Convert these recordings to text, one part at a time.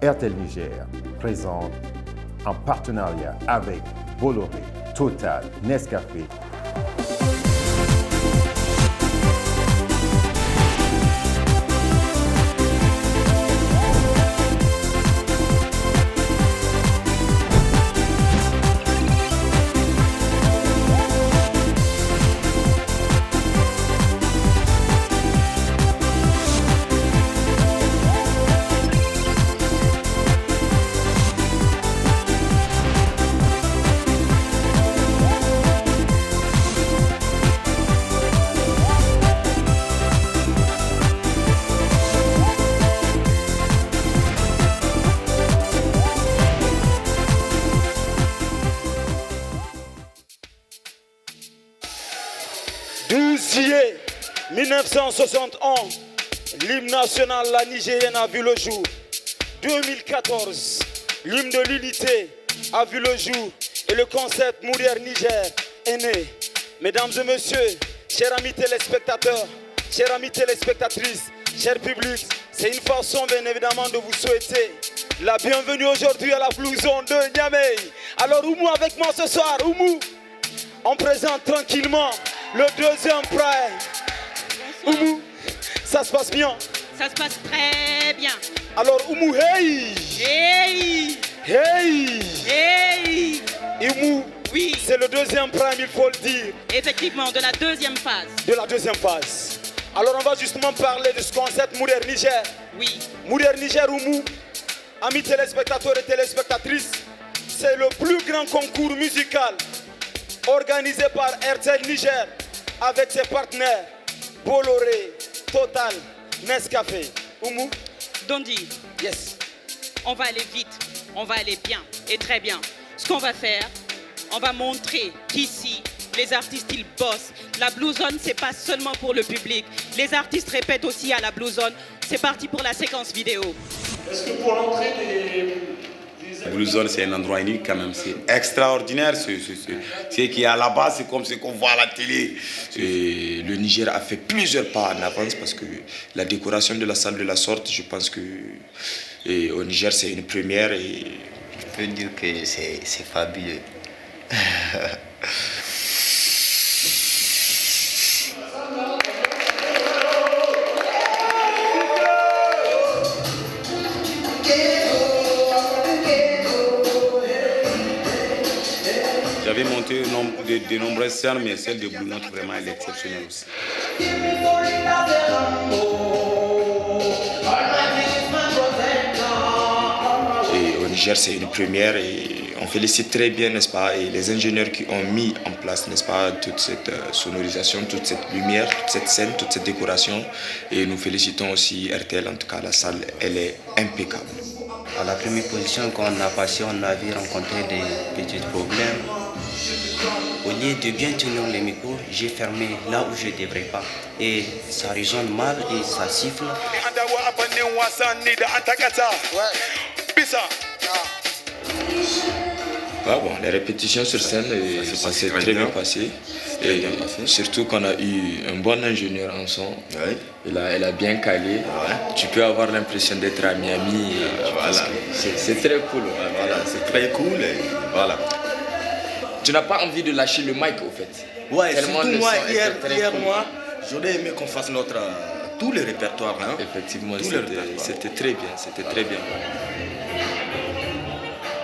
RTL Niger présente en partenariat avec Bolloré, Total, Nescafé. Juillet 1971, l'hymne national la nigérienne a vu le jour. 2014, l'hymne de l'unité a vu le jour et le concept Mourir Niger est né. Mesdames et messieurs, chers amis téléspectateurs, chères amies téléspectatrices, cher public, c'est une façon bien évidemment de vous souhaiter la bienvenue aujourd'hui à la Blue Zone de Niamey. Alors Oumou avec moi ce soir, Oumou, on présente tranquillement le deuxième prime. Oumou, ça se passe bien? Ça se passe très bien. Alors Oumou, hey! Hey! Hey! Hey! Oumou, oui, c'est le deuxième prime, il faut le dire. Effectivement, de la deuxième phase. De la deuxième phase. Alors on va justement parler de ce concept Mourir Niger. Oui. Mourir Niger, Oumou, amis téléspectateurs et téléspectatrices, c'est le plus grand concours musical organisé par RTL Niger avec ses partenaires Bolloré, Total, Nescafé. Oumou? Dondi. Yes. On va aller vite, on va aller bien et très bien. Ce qu'on va faire, on va montrer qu'ici, les artistes, ils bossent. La Blue Zone, c'est pas seulement pour le public. Les artistes répètent aussi à la Blue Zone. C'est parti pour la séquence vidéo. Est-ce que pour l'entrée La Blue Zone, c'est un endroit unique quand même. C'est extraordinaire. Ce qui est à la base, c'est comme ce qu'on voit à la télé. Le Niger a fait plusieurs pas en avance parce que la décoration de la salle de la sorte, je pense que au Niger, c'est une première. Et je peux dire que c'est fabuleux. J'avais monté de nombreuses scènes, mais celle de Blue Note, vraiment, elle est exceptionnelle aussi. Et au Niger, c'est une première et on félicite très bien, n'est-ce pas, et les ingénieurs qui ont mis en place, n'est-ce pas, toute cette sonorisation, toute cette lumière, toute cette scène, toute cette décoration. Et nous félicitons aussi RTL, en tout cas, la salle, elle est impeccable. À la première position qu'on a passé, on avait rencontré des petits problèmes. Au lieu de bien tenir les micros, j'ai fermé là où je ne devrais pas. Et ça résonne mal et ça siffle. Ah bon, les répétitions sur scène, ça s'est très bien passé. Et surtout qu'on a eu un bon ingénieur en son. Oui. Elle a bien calé. Ouais. Tu peux avoir l'impression d'être à Miami. Voilà. C'est très cool. Voilà, c'est très cool. Et voilà. Tu n'as pas envie de lâcher le mic au fait. Ouais, tellement surtout moi, hier cool. moi, j'aurais aimé qu'on fasse tous les répertoires. Hein. Effectivement, c'était très bien. C'était très bien.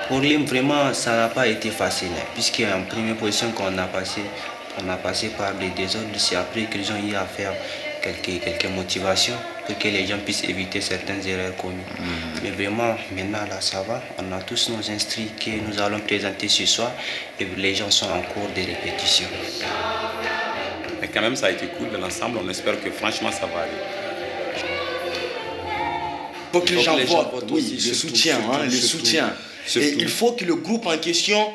Pour l'hymne, vraiment, ça n'a pas été facile, hein, puisqu'en première position qu'on a passé par les désordres, c'est après qu'ils ont eu à faire quelques motivations pour que les gens puissent éviter certaines erreurs communes. Mais vraiment, maintenant, là, ça va. On a tous nos instruments que nous allons présenter ce soir et les gens sont en cours de répétition. Mais quand même, ça a été cool dans l'ensemble. On espère que franchement, ça va aller. Il faut que les gens votent, oui, le soutien, le soutien. Et il faut que le groupe en question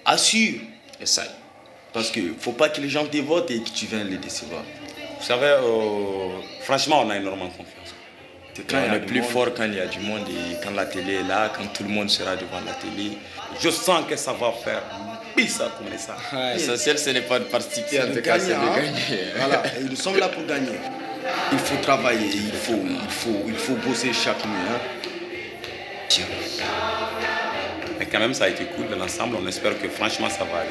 assure. Et ça. Parce qu'il ne faut pas que les gens te votent et que tu viennes les décevoir. Vous savez, franchement, on a énormément confiance. On est plus fort quand il y a du monde et quand la télé est là, quand tout le monde sera devant la télé. Je sens que ça va faire ça comme ça. L'essentiel, ce n'est pas de participer, en tout cas, c'est de gagner. Voilà, et nous sommes là pour gagner. Il faut travailler, il faut bosser chaque nuit. Hein. compétition. Mais quand même, ça a été cool dans l'ensemble. On espère que franchement, ça va aller.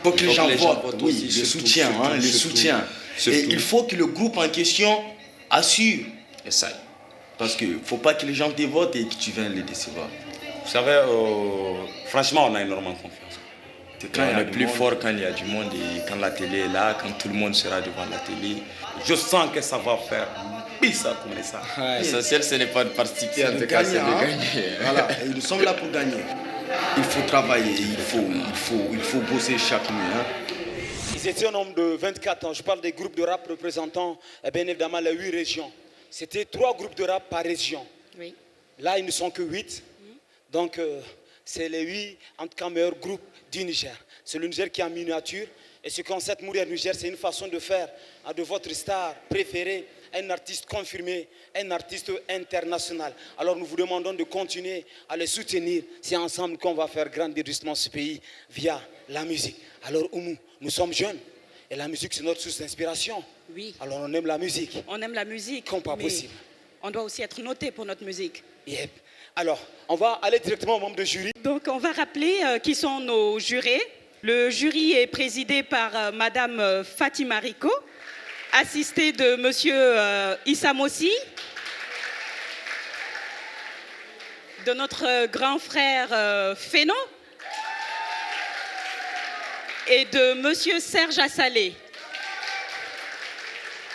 Il faut que les gens votent, oui, le soutien, le soutien. Et il faut que le groupe en question assure. Et ça, parce qu'il ne faut pas que les gens te votent et que tu viennes les décevoir. Vous savez, franchement, on a énormément confiance. Quand on est plus fort quand il y a du monde et quand la télé est là, quand tout le monde sera devant la télé. Je sens que ça va faire ça comme ça. L'essentiel, ce n'est pas de participer, en tout cas, c'est de gagner. Voilà, et nous sommes là pour gagner. Il faut travailler, il faut bosser chaque nuit. Ils étaient au nombre de 24 ans. Je parle des groupes de rap représentant bien évidemment les 8 régions. C'était 3 groupes de rap par région. Oui. Là, ils ne sont que 8. Donc, c'est les 8, en tout cas, meilleurs groupes du Niger. C'est le Niger qui est en miniature. Et ce concept Mourir Niger, c'est une façon de faire de votre star préférée un artiste confirmé, un artiste international. Alors nous vous demandons de continuer à les soutenir. C'est ensemble qu'on va faire grandir justement ce pays via la musique. Alors Oumou, nous sommes jeunes et la musique c'est notre source d'inspiration. Oui. Alors on aime la musique. On aime la musique. Comme pas possible. On doit aussi être noté pour notre musique. Yep. Alors, on va aller directement aux membres de jury. Donc on va rappeler qui sont nos jurés. Le jury est présidé par Madame Fatima Rico, assistée de Monsieur Issa Mossi, de notre grand frère Féno et de Monsieur Serge Assalé.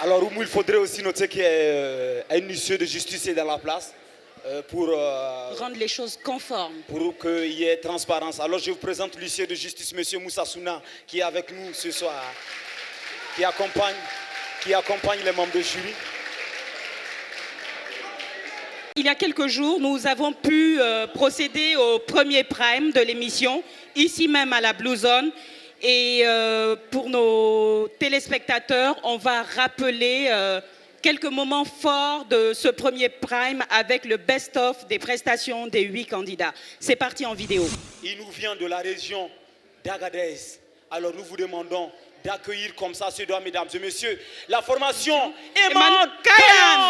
Alors, Oumou, il faudrait aussi noter qu'il y a un huissier de justice dans la place pour rendre les choses conformes. Pour qu'il y ait transparence. Alors, je vous présente l'huissier de justice, Monsieur Moussa Souna, qui est avec nous ce soir, qui accompagne les membres de jury. Il y a quelques jours, nous avons pu procéder au premier prime de l'émission, ici même à la Blue Zone. Et pour nos téléspectateurs, on va rappeler quelques moments forts de ce premier prime avec le best-of des prestations des 8 candidats. C'est parti en vidéo. Il nous vient de la région d'Agadez. Alors nous vous demandons d'accueillir comme ça, ces doigts, mesdames et messieurs, la formation Eman Kayan.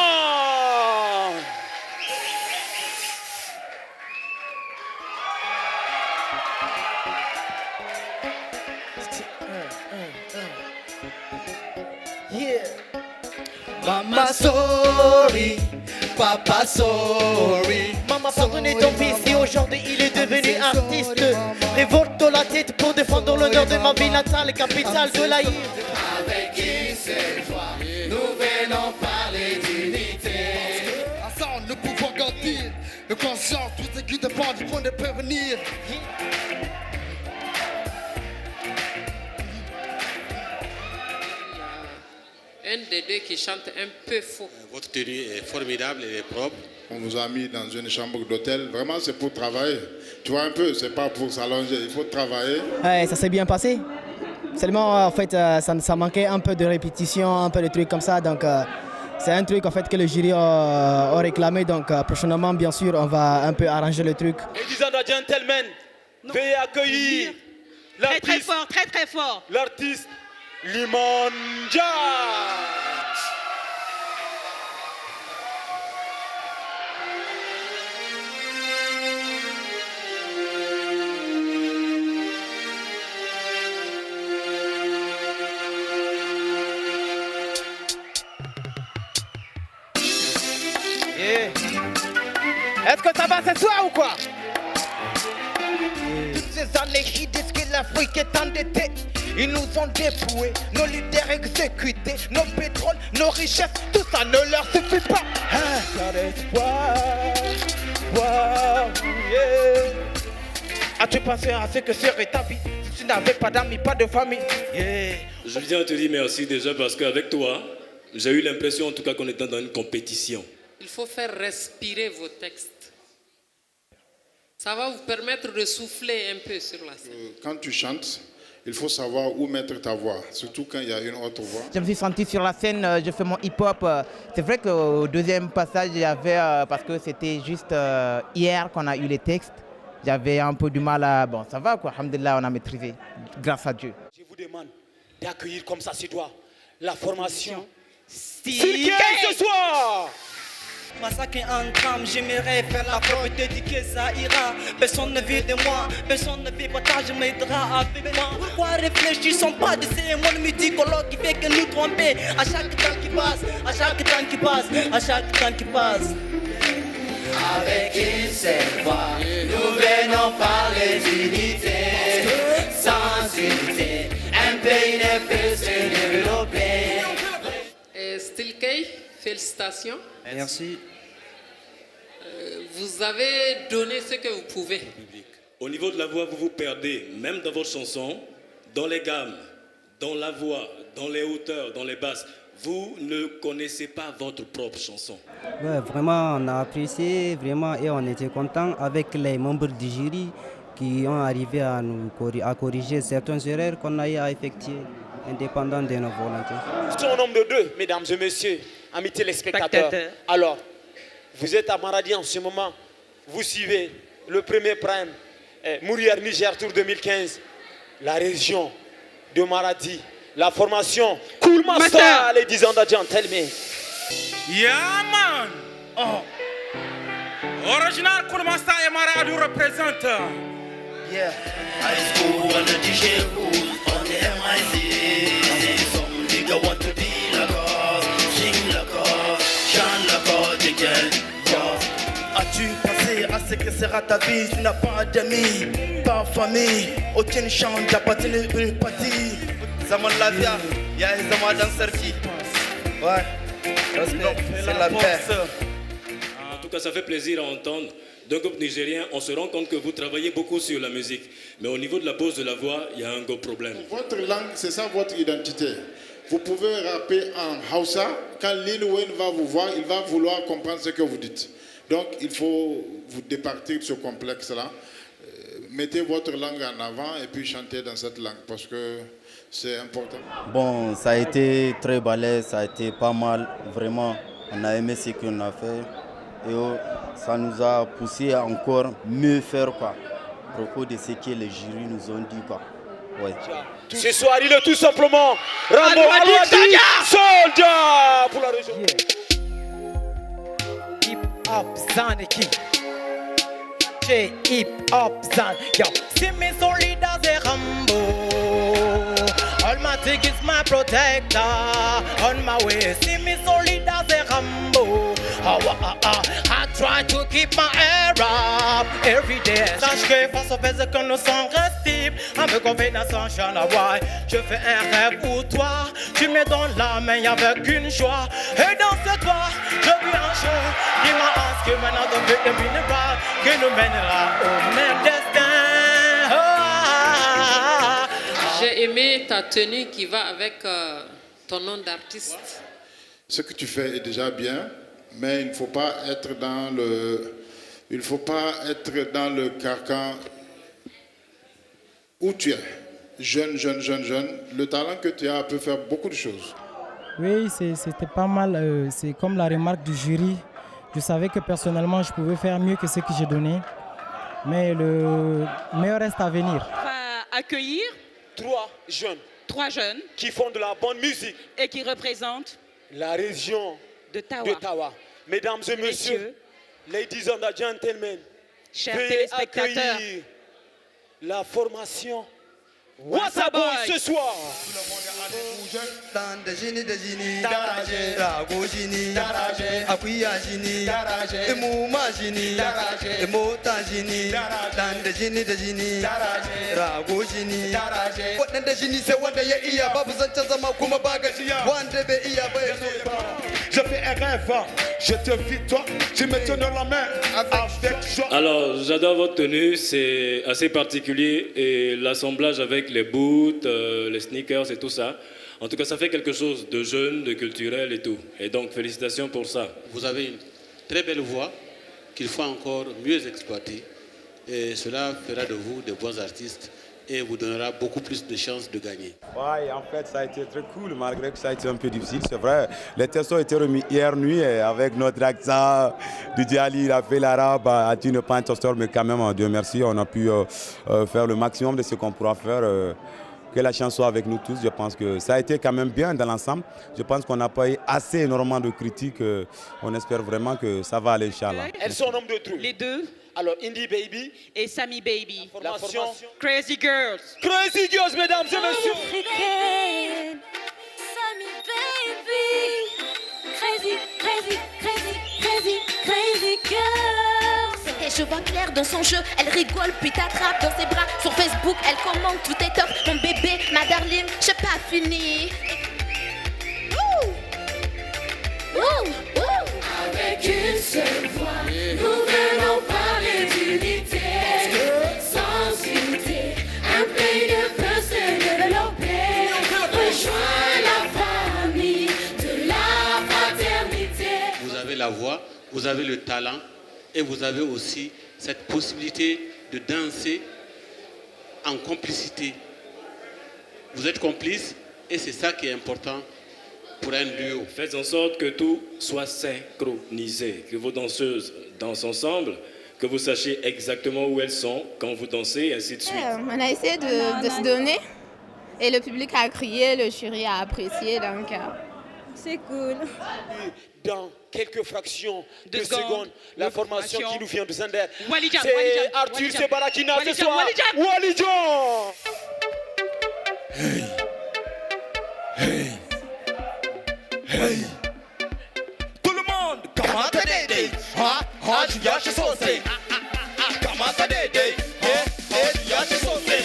Yeah. Mama sorry, papa sorry. Maman pardonnez ton fils et aujourd'hui il est devenu artiste. Révolte la tête pour défendre l'honneur de ma ville natale, capitale de l'Aïr. Avec une seule joie, nous venons parler d'unité. Ensemble nous pouvons grandir, le conscience, tout ce qui dépend du point de prévenir. Un des deux qui chante un peu faux. Votre tenue est formidable, elle est propre. On nous a mis dans une chambre d'hôtel. Vraiment, c'est pour travailler. Tu vois un peu, c'est pas pour s'allonger. Il faut travailler. Ouais, ça s'est bien passé. Seulement, en fait, ça manquait un peu de répétition, un peu de trucs comme ça. Donc, c'est un truc en fait que le jury a réclamé. Donc, prochainement, bien sûr, on va un peu arranger le truc. Ladies and gentlemen, veuillez accueillir l'artiste. Très fort, très fort. L'artiste Limanja. Yeah. Est-ce que ça va ce soir ou quoi? Toutes ces années, ils disent que l'Afrique est endettée. Ils nous ont dépouillés, nos leaders exécutés, nos pétroles, nos richesses, tout ça ne leur suffit pas. Pas d'espoir, yeah. As-tu pensé à ce que serait ta vie si tu n'avais pas d'amis, pas de famille? Yeah. Je viens te dire merci déjà parce qu'avec toi, j'ai eu l'impression en tout cas qu'on était dans une compétition. Il faut faire respirer vos textes. Ça va vous permettre de souffler un peu sur la scène. Quand tu chantes, il faut savoir où mettre ta voix, surtout quand il y a une autre voix. Je me suis senti sur la scène, je fais mon hip-hop. C'est vrai qu'au deuxième passage, j'avais, parce que c'était juste hier qu'on a eu les textes, j'avais un peu du mal à... Bon, ça va quoi, alhamdoulilah, on a maîtrisé, grâce à Dieu. Je vous demande d'accueillir comme ça, c'est toi, la formation Style ce soir. Massacre en trame, j'aimerais faire la forme et dédiquer ça ira. Personne ne vit de moi, personne ne vit partage mes draps avec moi. Pourquoi réfléchissons pas de ces mon mythicologue qui fait que nous tromper à chaque temps qui passe, à chaque temps qui passe, à chaque temps qui passe. Avec une seule voix, nous venons parler d'unité. Sans unité, un pays ne peut se développer. Stilkei, félicitations. Merci. Vous avez donné ce que vous pouvez. Au niveau de la voix, vous vous perdez, même dans votre chanson, dans les gammes, dans la voix, dans les hauteurs, dans les basses. Vous ne connaissez pas votre propre chanson. Ouais, vraiment, on a apprécié, vraiment, et on était content avec les membres du jury qui ont arrivé à nous corriger certaines erreurs qu'on a eu à effectuer, indépendant de nos volontés. C'est au nombre de 2, mesdames et messieurs, amis téléspectateurs. Alors, vous êtes à Maradi en ce moment, vous suivez le premier prime, Mourir Niger Tour 2015, la région de Maradi, la formation Cool Master, ladies and gentlemen. Yeah man! Oh. Original Cool Master et Maradi représente. Yeah. High school on the DJ booth on the MIC. Some nigga want to be like us, sing like us, chant like us, DJ. As-tu pensé à ce que sera ta vie? Tu n'as pas d'amis, pas de famille, aucune chance d'appartenir à une partie. Zaman lafiya, ya yi zama dan sarki. Ouais, c'est la paix. En tout cas, ça fait plaisir à entendre. D'un groupe nigérien, on se rend compte que vous travaillez beaucoup sur la musique. Mais au niveau de la pose de la voix, il y a un gros problème. Votre langue, c'est ça votre identité. Vous pouvez rapper en Hausa. Quand Lil Wayne va vous voir, il va vouloir comprendre ce que vous dites. Donc, il faut vous départir de ce complexe-là. Mettez votre langue en avant et puis chantez dans cette langue parce que c'est important. Bon, ça a été très balèze, ça a été pas mal. Vraiment, on a aimé ce qu'on a fait. Et ça nous a poussé à encore mieux faire quoi, à propos de ce que les jurys nous ont dit quoi. Ouais. Ce soir, il est tout simplement Rambo Alouadi Soldier pour la région. Hip Hop Zaneki. Hip Hop Zan. Yo, see me solid as a Rambo. Almighty is my protector. On my way, see me solid as a Rambo. I try to keep my hair up every day. Sache que face au fait que nous sommes restés, avec confiance sans chalawaï. Je fais un rêve pour toi, tu me donnes la main avec une joie. Et dans ce toit, je vis un jeu qui m'a inscrit maintenant de but de minéral qui nous mènera au même destin. J'ai aimé ta tenue qui va avec ton nom d'artiste. Ce que tu fais est déjà bien. Mais il ne faut pas être dans le carcan où tu es. Jeune. Le talent que tu as peut faire beaucoup de choses. Oui, c'était pas mal. C'est comme la remarque du jury. Je savais que personnellement, je pouvais faire mieux que ce que j'ai donné. Mais le meilleur reste à venir. On va accueillir 3 jeunes qui font de la bonne musique et qui représentent la région de Tawa. Mesdames et messieurs, ladies and gentlemen, chers veuillez téléspectateurs, accueillir la formation Wassa Boy ce soir. Je fais un rêve, je te vis toi, tu me tiens dans la main avec joie. Alors, j'adore votre tenue, c'est assez particulier et l'assemblage avec les boots, les sneakers et tout ça. En tout cas, ça fait quelque chose de jeune, de culturel et tout. Et donc, félicitations pour ça. Vous avez une très belle voix qu'il faut encore mieux exploiter. Et cela fera de vous de bons artistes et vous donnera beaucoup plus de chances de gagner. Ouais, en fait, ça a été très cool, malgré que ça a été un peu difficile, c'est vrai. Les tests ont été remis hier nuit avec notre accent. DJ Ali, il a fait l'arabe, a dit ne pas un toaster, mais quand même, Dieu merci, on a pu faire le maximum de ce qu'on pourra faire. que la chance soit avec nous tous. Je pense que ça a été quand même bien dans l'ensemble. Je pense qu'on n'a pas eu assez énormément de critiques. On espère vraiment que ça va aller, Inch'Allah. Elles sont au nombre de trous. Les deux. Alors, Indie Baby. Et Sammy Baby. La formation. Crazy Girls. Crazy Girls, mesdames et messieurs. Africaine, Sammy Baby. Crazy, crazy, crazy, crazy, crazy girl. Et je vois clair dans son jeu, elle rigole puis t'attrape dans ses bras. Sur Facebook, elle commente tout est top. Mon bébé, ma darling, j'ai pas fini. Avec une seule voix, nous venons parler d'unité. Sans unité, un pays ne peut se développer. Rejoins la famille de la fraternité. Vous avez la voix, vous avez le talent et vous avez aussi cette possibilité de danser en complicité. Vous êtes complices et c'est ça qui est important pour un duo. Faites en sorte que tout soit synchronisé, que vos danseuses dansent ensemble, que vous sachiez exactement où elles sont quand vous dansez, et ainsi de suite. On a essayé de se donner et le public a crié, le jury a apprécié, donc c'est cool. Dans quelques fractions de secondes, la formation qui nous vient de Zander. Walidjam, c'est Arthur Sebalakina ce soir. Walidjam. Hey. Hey. Hey. Tout le monde, comment t'as dédé? Tu viens chez Saucé. Comment t'as dédé? Tu viens chez Saucé.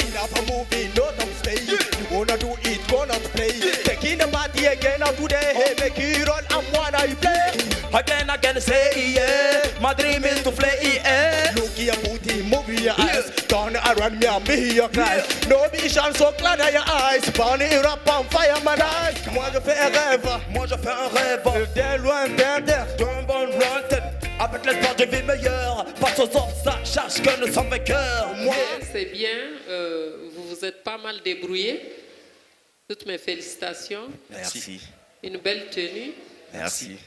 Enough of moving, no time stay. You wanna do it, gonna play. Taking the party again and today. Make it all and wanna play. Again, say yeah. My dream is to play yeah. Look your booty, move your eyes. Turn around me and be your cry. No vision so glad in your eyes. Burn it up on fire, my eyes. Moi je fais un rêve. D'un loin, d'un bon loin. Avec l'espoir de vie meilleure. Face aux obstacles, cherche que nous sommes vainqueurs. Moi. C'est bien, vous vous êtes pas mal débrouillés. Toutes mes félicitations. Merci. Une belle tenue. Merci.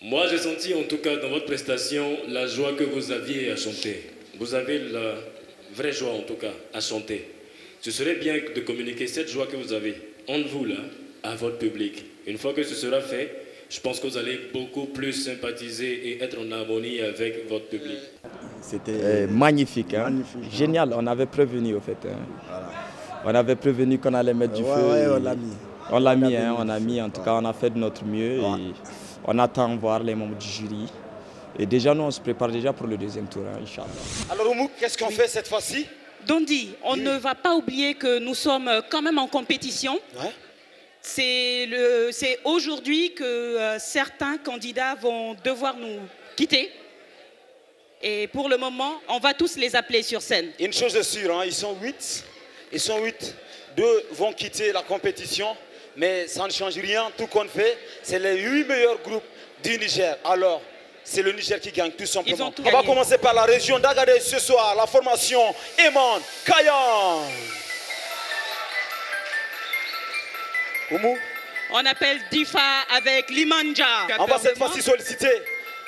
Moi, j'ai senti en tout cas dans votre prestation la joie que vous aviez à chanter. Vous avez la vraie joie en tout cas à chanter. Ce serait bien de communiquer cette joie que vous avez entre vous là à votre public. Une fois que ce sera fait, je pense que vous allez beaucoup plus sympathiser et être en harmonie avec votre public. C'était magnifique, hein? Magnifique, génial. On avait prévenu au fait. Hein? Voilà. On avait prévenu qu'on allait mettre du feu. Ouais, on l'a mis. On l'a mis, hein? On a mis. En tout cas, on a fait de notre mieux. Ouais. Et on attend voir les membres du jury. Et déjà, nous, on se prépare déjà pour le deuxième tour, hein, Inch'Allah. Alors, Oumou, qu'est-ce qu'on fait cette fois-ci? Dondi, on ne va pas oublier que nous sommes quand même en compétition. Ouais. C'est aujourd'hui que certains candidats vont devoir nous quitter. Et pour le moment, on va tous les appeler sur scène. Une chose est sûre, hein, ils sont 8. Ils sont 8. 2 vont quitter la compétition. Mais ça ne change rien. Tout qu'on fait, c'est les 8 meilleurs groupes du Niger. Alors, c'est le Niger qui gagne tout simplement. On va commencer par la région d'Agadez ce soir. La formation Eman Kayan. Oumou. On appelle Difa avec Limanja. On va cette fois-ci solliciter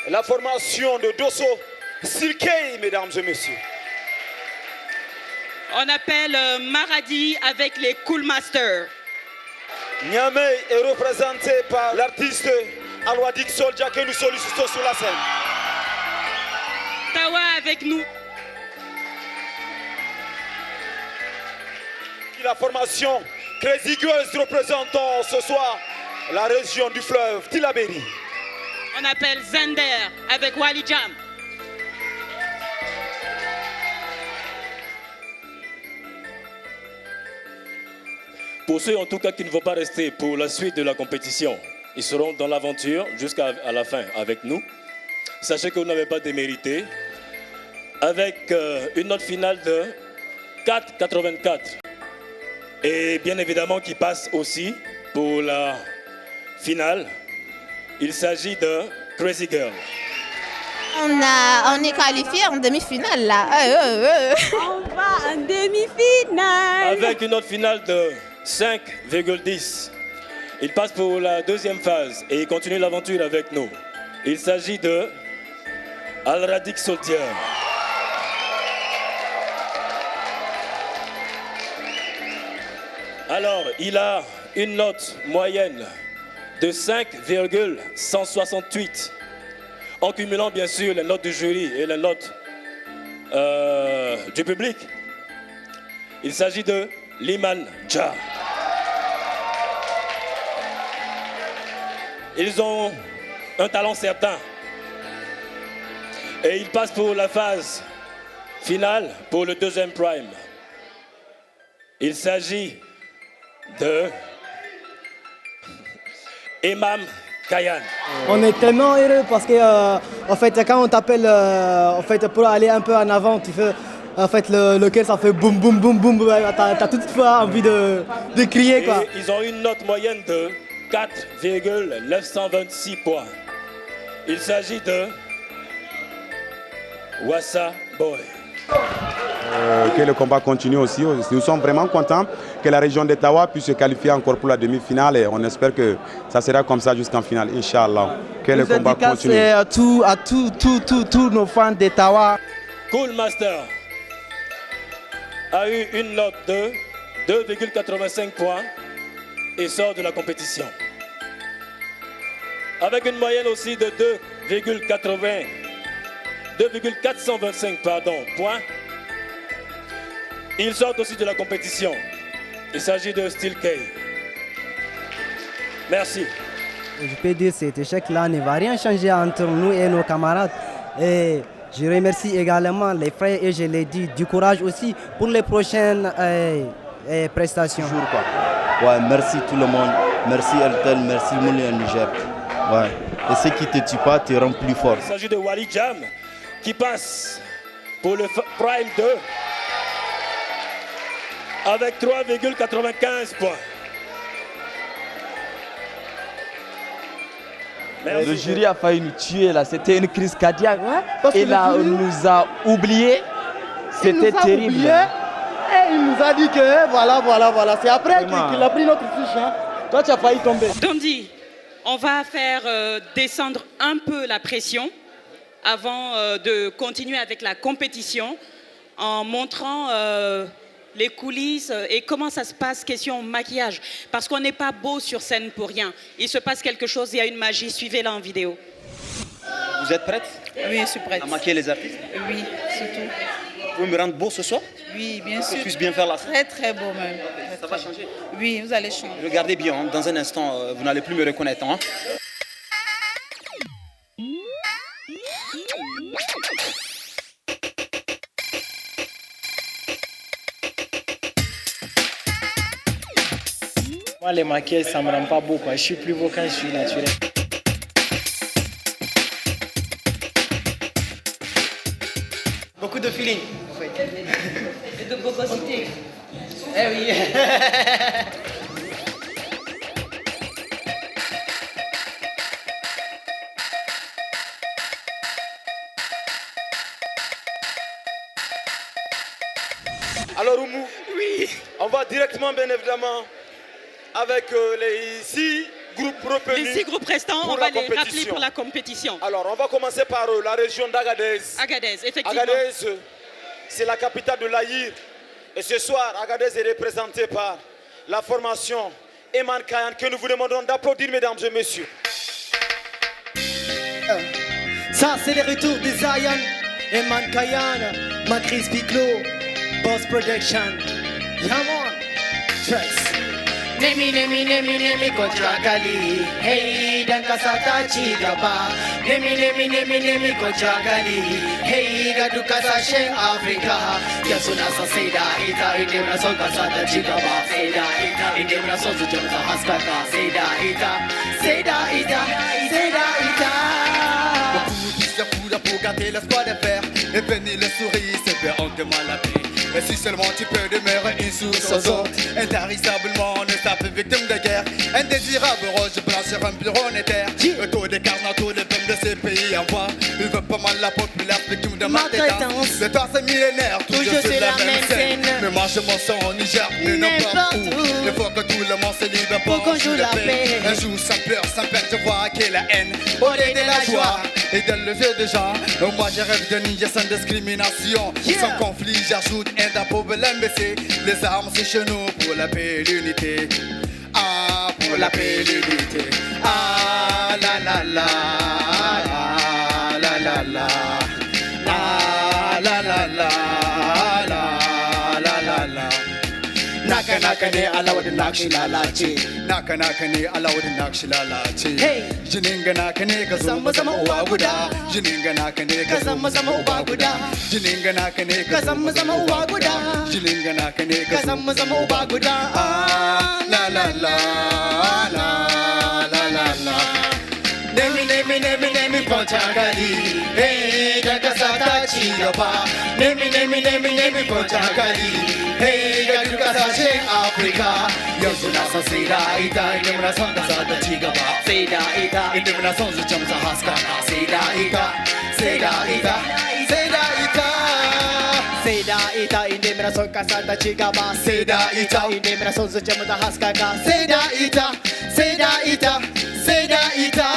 la formation de Dosso Silkei, mesdames et messieurs. On appelle Maradi avec les Cool Masters. Niamey est représenté par l'artiste Alwadik Soldier que nous sollicitons sur la scène. Tawa avec nous. La formation Crazy Girls représentant ce soir la région du fleuve Tillabéri. On appelle Zender avec Walidjam. Pour ceux en tout cas qui ne vont pas rester pour la suite de la compétition, ils seront dans l'aventure jusqu'à la fin avec nous. Sachez que vous n'avez pas démérité. Avec une note finale de 4,84. Et bien évidemment qui passe aussi pour la finale. Il s'agit de Crazy Girl. On est qualifié en demi-finale là. On va en demi-finale. Avec une note finale de 5,10. Il passe pour la deuxième phase et il continue l'aventure avec nous. Il s'agit de Al-Radik Soldier. Alors, il a une note moyenne de 5,168, en cumulant bien sûr les notes du jury et les notes du public. Il s'agit de Liman Jah. Ils ont un talent certain et ils passent pour la phase finale pour le deuxième prime. Il s'agit de Imam Kayan. On est tellement heureux parce que en fait, quand on t'appelle en fait, pour aller un peu en avant, tu fais en fait le cœur ça fait boum boum boum boum. T'as toutefois envie de crier quoi. Et ils ont une note moyenne de 4,926 points. Il s'agit de Wassa Boy. Que le combat continue aussi. Nous sommes vraiment contents que la région d'Ottawa puisse se qualifier encore pour la demi-finale et on espère que ça sera comme ça jusqu'en finale, Inch'Allah. Que le combat continue. À tous nos fans d'Ottawa. Cool Master a eu une note de 2,85 points et sort de la compétition. Avec une moyenne aussi de 2,425 points. Ils sortent aussi de la compétition. Il s'agit de Steel K. Merci. Je peux dire que cet échec-là ne va rien changer entre nous et nos camarades. Et je remercie également les frères et je l'ai dit, du courage aussi pour les prochaines prestations. Ouais, merci tout le monde. Merci RTL, merci Moulin Niger. Ouais. Et ce qui ne te tue pas te rend plus fort. Il s'agit de Wally Jam qui passe pour le Prime 2 avec 3,95 points. Merci. Le jury a failli nous tuer là, c'était une crise cardiaque. Et là, on nous a oubliés. C'était terrible. Et il nous a dit que voilà. C'est après qu'il a pris notre fiche. Hein. Toi, tu as failli tomber. Dondi, on va faire descendre un peu la pression avant de continuer avec la compétition en montrant les coulisses et comment ça se passe, question maquillage. Parce qu'on n'est pas beau sur scène pour rien. Il se passe quelque chose, il y a une magie. Suivez-la en vidéo. Vous êtes prête? Oui, je suis prête. À maquiller les artistes? Oui, surtout. Vous pouvez me rendre beau ce soir? Oui, bien sûr. Que je puisse bien faire la scène? Très, très beau même. Ça va changer? Oui, vous allez changer. Regardez bien, hein, dans un instant, vous n'allez plus me reconnaître. Hein. Moi, les maquillages, ça me rend pas beau, quoi. Je suis plus beau quand je suis naturel. Beaucoup de feeling, en fait. Et de bocosité. Eh oui. Alors Oumou, oui, on va directement bien évidemment avec les 6 groupes retenus. Les 6 groupes restants, on va les rappeler pour la compétition. Alors on va commencer par la région d'Agadez. Agadez, effectivement. Agadez, c'est la capitale de l'Aïr. Et ce soir, Agadez est représenté par la formation Eman Kayan que nous vous demandons d'applaudir, mesdames et messieurs. Ça, c'est le retour des Zion, Eman Kayan, Macris Piclo, Boss Production. Yaman, Tracks. Nemi kontra gali, hey dan kasata ci gaba. Nemi kontra gali, hey ga duk kasashen Afrika. Ya suna sa sai da ita, inda muna son kasa ta ci gaba. Sai da ita, inda muna son su jamsa haskaka. Sai da ita. Beaucoup disent la foudre pour gâter l'espoir de faire. Et venir le sourire, c'est bien honte de maladie. Et si seulement tu peux demeurer une source aux autres, intarissablement on est tapé victime de guerre. Indésirable rose blanc sur un bureau nétaire. Autour des carnataux, les peuples de ces pays en voie. Il veut pas mal la populaire victime de ma détente. Le temps c'est millénaire, toujours sur la même scène. Mais moi je m'en sors au Niger, mais n'importe où. Il faut que tout le monde se livre pour qu'on joue la paix. Un jour sans pleurs, sans peine, je vois qu'il y a la haine. au lieu de la joie et de lever des gens. Moi je rêve de ninja sans discrimination, sans conflit, j'ajoute un problème baissé. Les armes c'est chez nous pour la paix et l'unité. Ah, pour la paix et l'unité. Ah, la la la, la la la, la la la la, la la la. Naka naka ne alawad nakshi lalace. Naka naka ne alawad nakshi lalace. Jininga naka ne ka zama zama uwa guda. Jininga naka ne ka zama zama uwa guda. Jininga naka ne ka zama zama uwa guda. Jininga naka ne ka zama zama uwa guda. Ah, la la la la la la la. Nemi ponchakali. Hey, daga sata ci gaba. Nemi ponchakali. Hey, daga kasashen Afrika. Yanzu na san sai da ita, inda muna son kasa ta ci gaba. Sai da ita, inda muna son zuciyar ta haska. Sai da ita, sai da ita, sai da ita. Sai da ita, inda muna son kasa ta ci gaba. Sai da ita, inda muna son zuciyar ta haska. Sai da ita, sai da ita, sai da ita.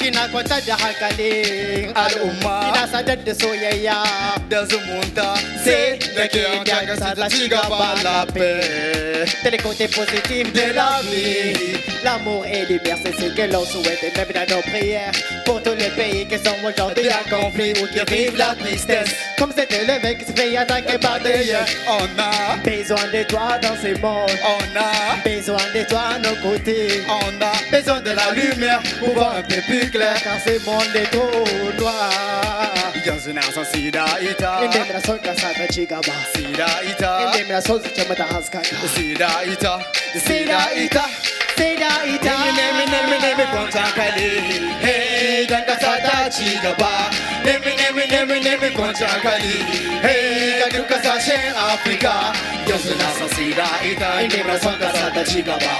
Ina kwantar da hankalin al'umma, ina sadar da soyayya da zumunta, sai da ke an kasa ta ci gaba. La paix, c'est le côté positif de la vie. L'amour et liberté, c'est ce que l'on souhaite, et même dans nos prières pour tous les pays qui sont aujourd'hui en conflit ou qui vivent la tristesse. Comme c'était le mec qui se fait attaquer par des yeux. On a besoin de toi dans ce monde. On a besoin de toi à nos côtés. On a besoin de la lumière pour voir un peu plus clair, car ce monde est trop noir. Yanzu na san sida ita, inda muna son kasa ta ci gaba. Sida ita, inda muna son zuciya mata haskaka. Sida ita, sida ita, sida ita. Nemi ponchakali. Hey, dan kasa ta ci gaba. Nemi ponchakali. Hey, ga duk kasashen Afrika. Yanzu na san sida ita, inda muna son kasa ta ci gaba.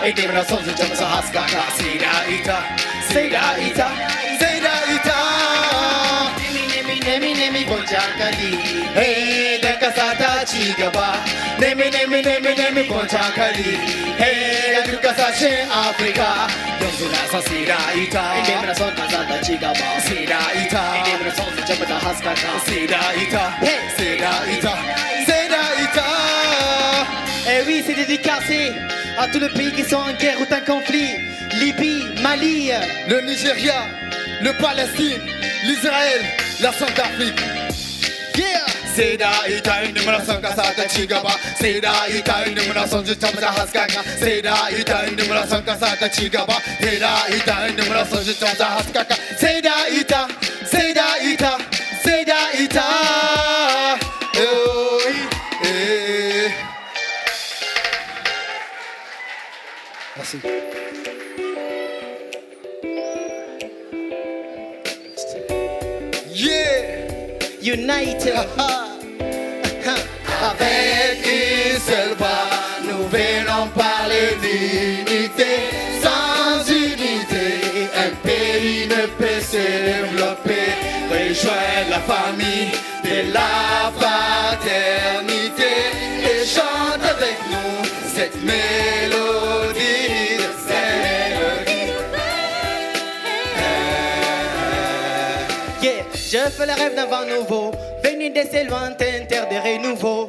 Inda muna son zuciya mata haskaka. Sida ita, sida ita, sida ita. Nemi ponchakali. Hey, dan kasa ta ci gaba. Nemi ponchakali. Hey, ga duk kasashen Afrika. Yanzu na san sida ita, inda muna son kasa ta ci gaba. Sida ita, inda muna son zuciya mata haskaka. Sida ita, sida ita, sida ita. Et oui, c'est dédicacé à tous les pays qui sont en guerre ou en conflit. Libye, Mali, le Nigeria, le Palestine, l'Israël, la Centrafrique. Yeah! Sai da ita, inda muna son kasa ta ci gaba. Sai da ita, inda muna son zuciya mata haskaka. Sai da ita, inda muna son kasa ta ci gaba. Sai da ita, inda muna son zuciya mata haskaka. Sai da ita, sai da ita, sai da ita. Merci. Yeah! United. Avec une seule voix, nous venons parler d'unité. Sans unité, un pays ne peut se développer. Rejoins la famille de la fraternité et chante avec nous cette mélodie. Je fais le rêve d'un vent nouveau, venu de ces lointaines terres de renouveau,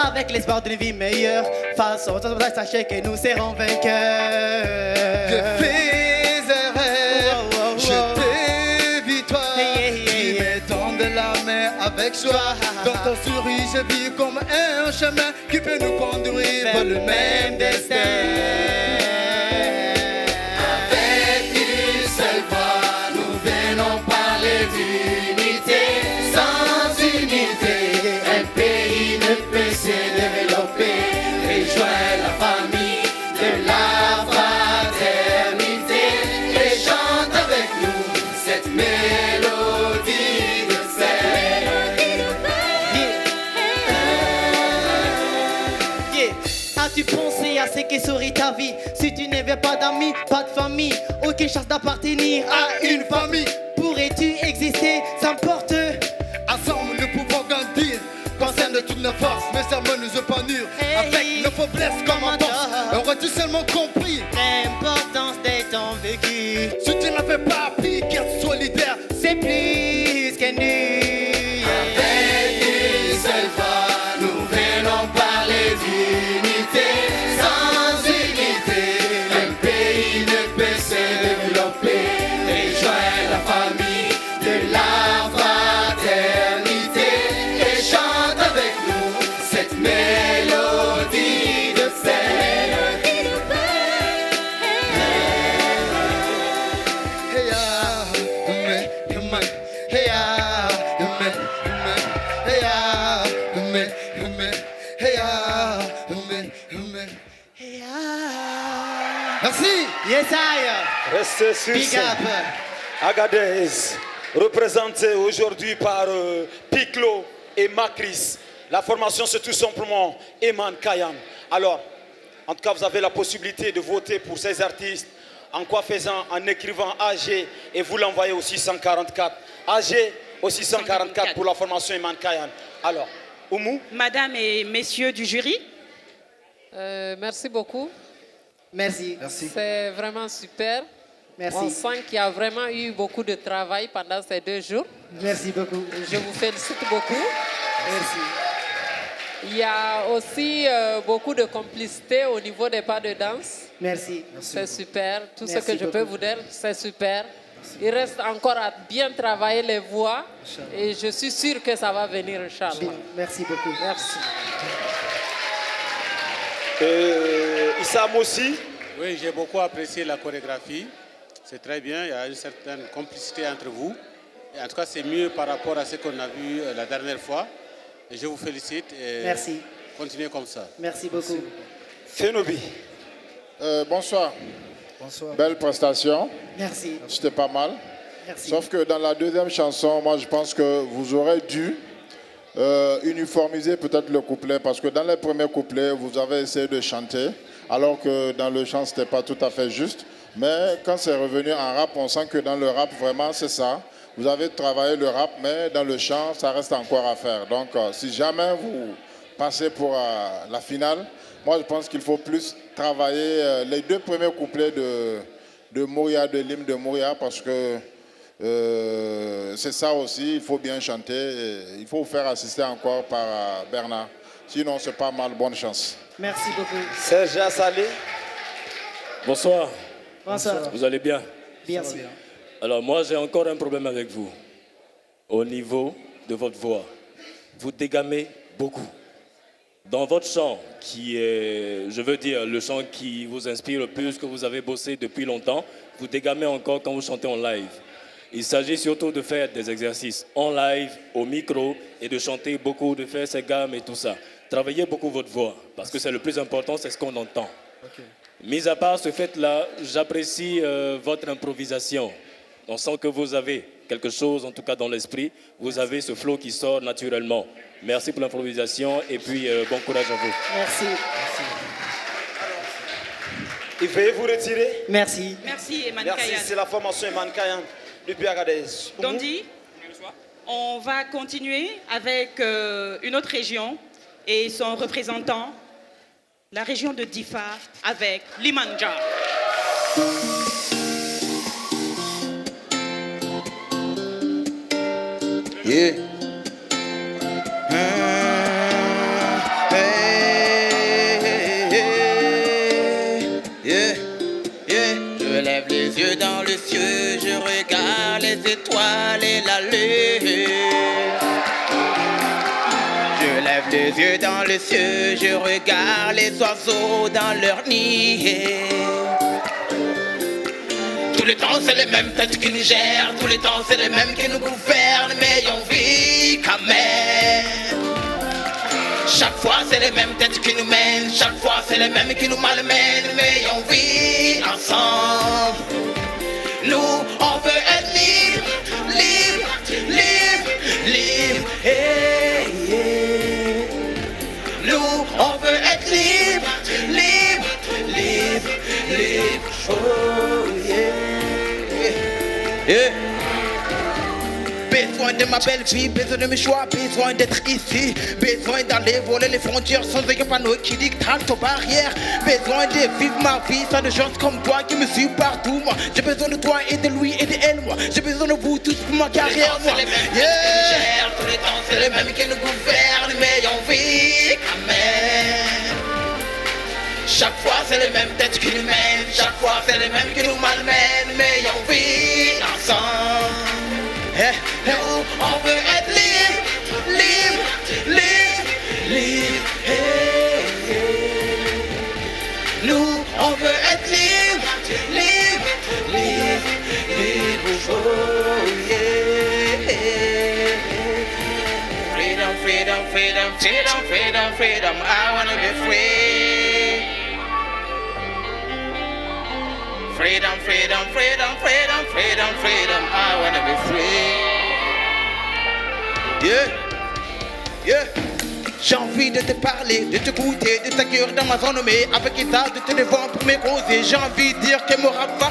avec l'espoir d'une vie meilleure, face aux autres, sachez que nous serons vainqueurs. Je fais un rêve, je t'ai victoire, qui me tend la main avec joie. Dans ton sourire, je vis comme un chemin qui peut nous conduire vers le même destin. Avec une seule voix, nous venons parler d'unité. Sans unité, un pays ne peut se développer. Rejoins la famille de la fraternité et chante avec nous cette mélodie de As-tu pensé à ce qui serait ta vie si tu n'avais pas d'amis, pas de famille, aucune chance d'appartenir à une famille? Pourrais-tu exister sans porte? Ensemble nous pouvons grandir, concerne de toutes nos forces, mais sermons nous épanouir avec nos faiblesses comme un boss. Aurais-tu seulement compris l'importance de ton vécu? Si tu de la fraternité et chante avec nous cette mélodie de paix. Hey, ah, amen, amen. Hey, ah, amen, amen. Hey, ah, amen, amen. Hey, ah, amen, amen. Hey, ah. Merci. Yes, I. Restez sur Big scène. up. Agadez, représenté aujourd'hui par Piclo et Macris. La formation, c'est tout simplement Eman Kayan. Alors, en tout cas, vous avez la possibilité de voter pour ces artistes. En quoi faisant? En écrivant AG et vous l'envoyez au 644. AG au 644 pour la formation Eman Kayan. Alors, Oumou? Madame et messieurs du jury. Merci beaucoup. Merci. C'est vraiment super. Merci. On sent qu'il y a vraiment eu beaucoup de travail pendant ces 2 jours. Merci beaucoup. Je vous félicite beaucoup. Merci. Il y a aussi beaucoup de complicité au niveau des pas de danse. Merci. C'est super. Tout Merci ce que je peux beaucoup. vous dire, c'est super. Il reste encore à bien travailler les voix et je suis sûr que ça va venir, Inch'Allah. Merci beaucoup. Merci. Issam aussi? Oui, j'ai beaucoup apprécié la chorégraphie. C'est très bien, il y a une certaine complicité entre vous. Et en tout cas, c'est mieux par rapport à ce qu'on a vu la dernière fois. Et je vous félicite. Et Merci. continuez comme ça. Merci beaucoup. Fenobi. Bonsoir. Bonsoir. Belle prestation. Merci. C'était pas mal. Merci. Sauf que dans la deuxième chanson, moi je pense que vous aurez dû uniformiser peut-être le couplet, parce que dans les premiers couplets, vous avez essayé de chanter, alors que dans le chant, ce n'était pas tout à fait juste. Mais quand c'est revenu en rap, on sent que dans le rap, vraiment, c'est ça. Vous avez travaillé le rap, mais dans le chant, ça reste encore à faire. Donc, si jamais vous passez pour la finale, moi, je pense qu'il faut plus travailler les 2 premiers couplets de Mouria, de l'hymne de Mouria, parce que c'est ça aussi, il faut bien chanter. Et il faut vous faire assister encore par Bernard. Sinon, c'est pas mal. Bonne chance. Merci beaucoup. Serge Salé. Bonsoir. Bonsoir. Vous allez bien? Bien sûr. Alors moi, j'ai encore un problème avec vous. Au niveau de votre voix, vous dégamez beaucoup. Dans votre chant, qui est, je veux dire, le chant qui vous inspire le plus, que vous avez bossé depuis longtemps, vous dégamez encore quand vous chantez en live. Il s'agit surtout de faire des exercices en live, au micro, et de chanter beaucoup, de faire ces gammes et tout ça. Travaillez beaucoup votre voix, parce que c'est le plus important, c'est ce qu'on entend. Mis à part ce fait-là, j'apprécie votre improvisation. On sent que vous avez quelque chose, en tout cas dans l'esprit. Vous avez ce flow qui sort naturellement. Merci pour l'improvisation et puis bon courage à vous. Merci. Et veuillez vous retirer. Merci. Merci, Eman Merci, Kayan. c'est la formation Eman Kayan depuis Agadez. Dondi, on va continuer avec une autre région et son représentant, la région de Difa, avec Limanja. Yeah. Je lève les yeux dans le ciel, je regarde les étoiles et la lune. Je lève les yeux dans le ciel, je regarde les oiseaux dans leur nid. Tous les temps c'est les mêmes têtes qui nous gèrent, tous les temps c'est les mêmes qui nous gouvernent, mais on vit quand même. Chaque fois c'est les mêmes têtes qui nous mènent, chaque fois c'est les mêmes qui nous malmènent, mais on vit ensemble. Nous on veut être libre, libre, libre, libre. Hey, yeah. Nous on veut être libre, libre, libre, libre. Oh yeah, yeah. Besoin de ma belle vie, besoin de mes choix, besoin d'être ici. Besoin d'aller voler les frontières sans un panneau qui dictate aux barrières. Besoin de vivre ma vie sans de gens comme toi qui me suivent partout. Moi, j'ai besoin de toi et de lui et de elle. Moi, j'ai besoin de vous tous pour ma carrière. Moi, yeah. Tous les temps c'est les mêmes qui nous gouvernent, mais on vit quand même. Chaque fois c'est les mêmes têtes qui nous mènent, chaque fois c'est les mêmes qui nous malmènent, mais on vit ensemble. Nous, on veut être libre, libre, libre, libre. Nous, on veut être libre, libre, libre, libre. Oh, yeah. Freedom, freedom, freedom, freedom, freedom, freedom. I wanna be free. Freedom, freedom, freedom, freedom, freedom, freedom. I wanna be free. Yeah, yeah. J'ai envie de te parler, de te goûter, de t'accueillir dans ma zone, mais avec état de te devant pour mes causes. J'ai envie de dire que mon rap va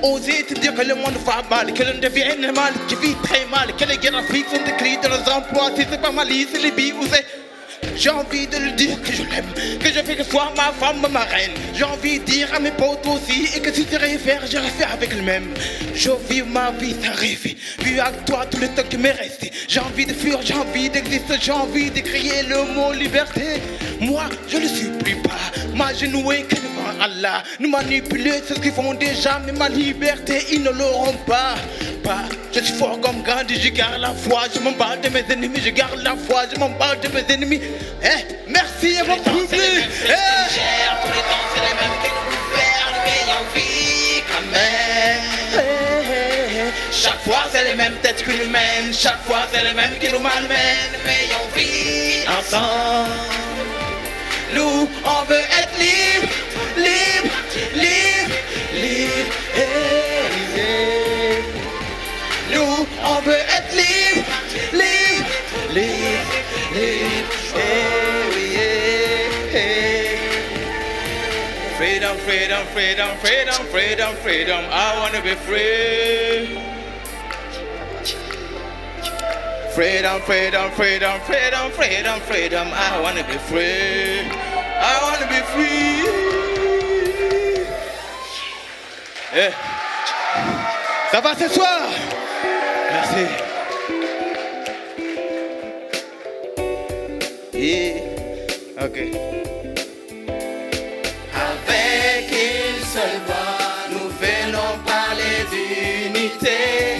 oser te dire que le monde va mal, que l'on devient mal, qui vit très mal, que les graphiques sont écrits dans les emplois. Si c'est pas ma liste, c'est les billes ou c'est. J'ai envie de le dire que je l'aime, que je fais que soit ma femme, ma reine. J'ai envie de dire à mes potes aussi, et que si tu réfères, je refais avec le même. Je vis ma vie sans rêver, vu avec toi tout le temps qui m'est resté. J'ai envie de fuir, j'ai envie d'exister, j'ai envie de crier le mot liberté. Moi, je ne supplie pas, m'agenouiller que devant Allah. Nous manipuler, c'est ce qu'ils font déjà, mais ma liberté, ils ne l'auront pas. Je suis fort comme Gandhi, je garde la foi. Je m'en bats de mes ennemis, je garde la foi. Je m'en bats de mes ennemis. Merci à mon public. Tous les temps, c'est les mêmes qui nous gouvernent, mais on vit quand même. Chaque fois, c'est les mêmes têtes qui nous mènent. Chaque fois, c'est les mêmes qui nous malmènent, mais on vit ensemble. Nous, on veut être libre, libre, libre, libre. Nous, on veut être libre, libre, libre, libre. Freedom, freedom, freedom, freedom, freedom, freedom. I wanna be free. Freedom, freedom, freedom, freedom, freedom, freedom. I wanna be free. I wanna be free. Yeah. Ça va ce soir? Merci. Yeah. Ok. Avec une seule voix, nous venons parler d'unité.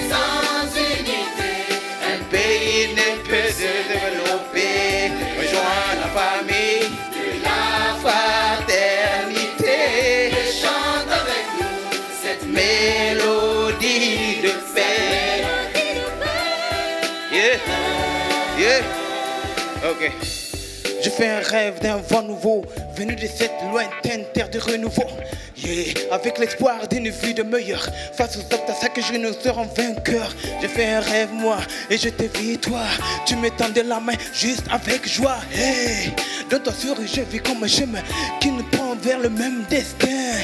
Sans unité, un pays ne peut se développer. Rejoins la famille de la fraternité. Et chante avec nous cette mélodie de paix. Yeah, yeah, ok. Je fais un rêve d'un vent nouveau, venu de cette lointaine terre de renouveau. Yeah, avec l'espoir d'une vie de meilleure, face aux obstacles je ne serai vainqueur. Je fais un rêve moi, et je te vis toi. Tu me tendais la main juste avec joie. Hey, dans ton sourire je vis comme un chemin qui nous prend vers le même destin.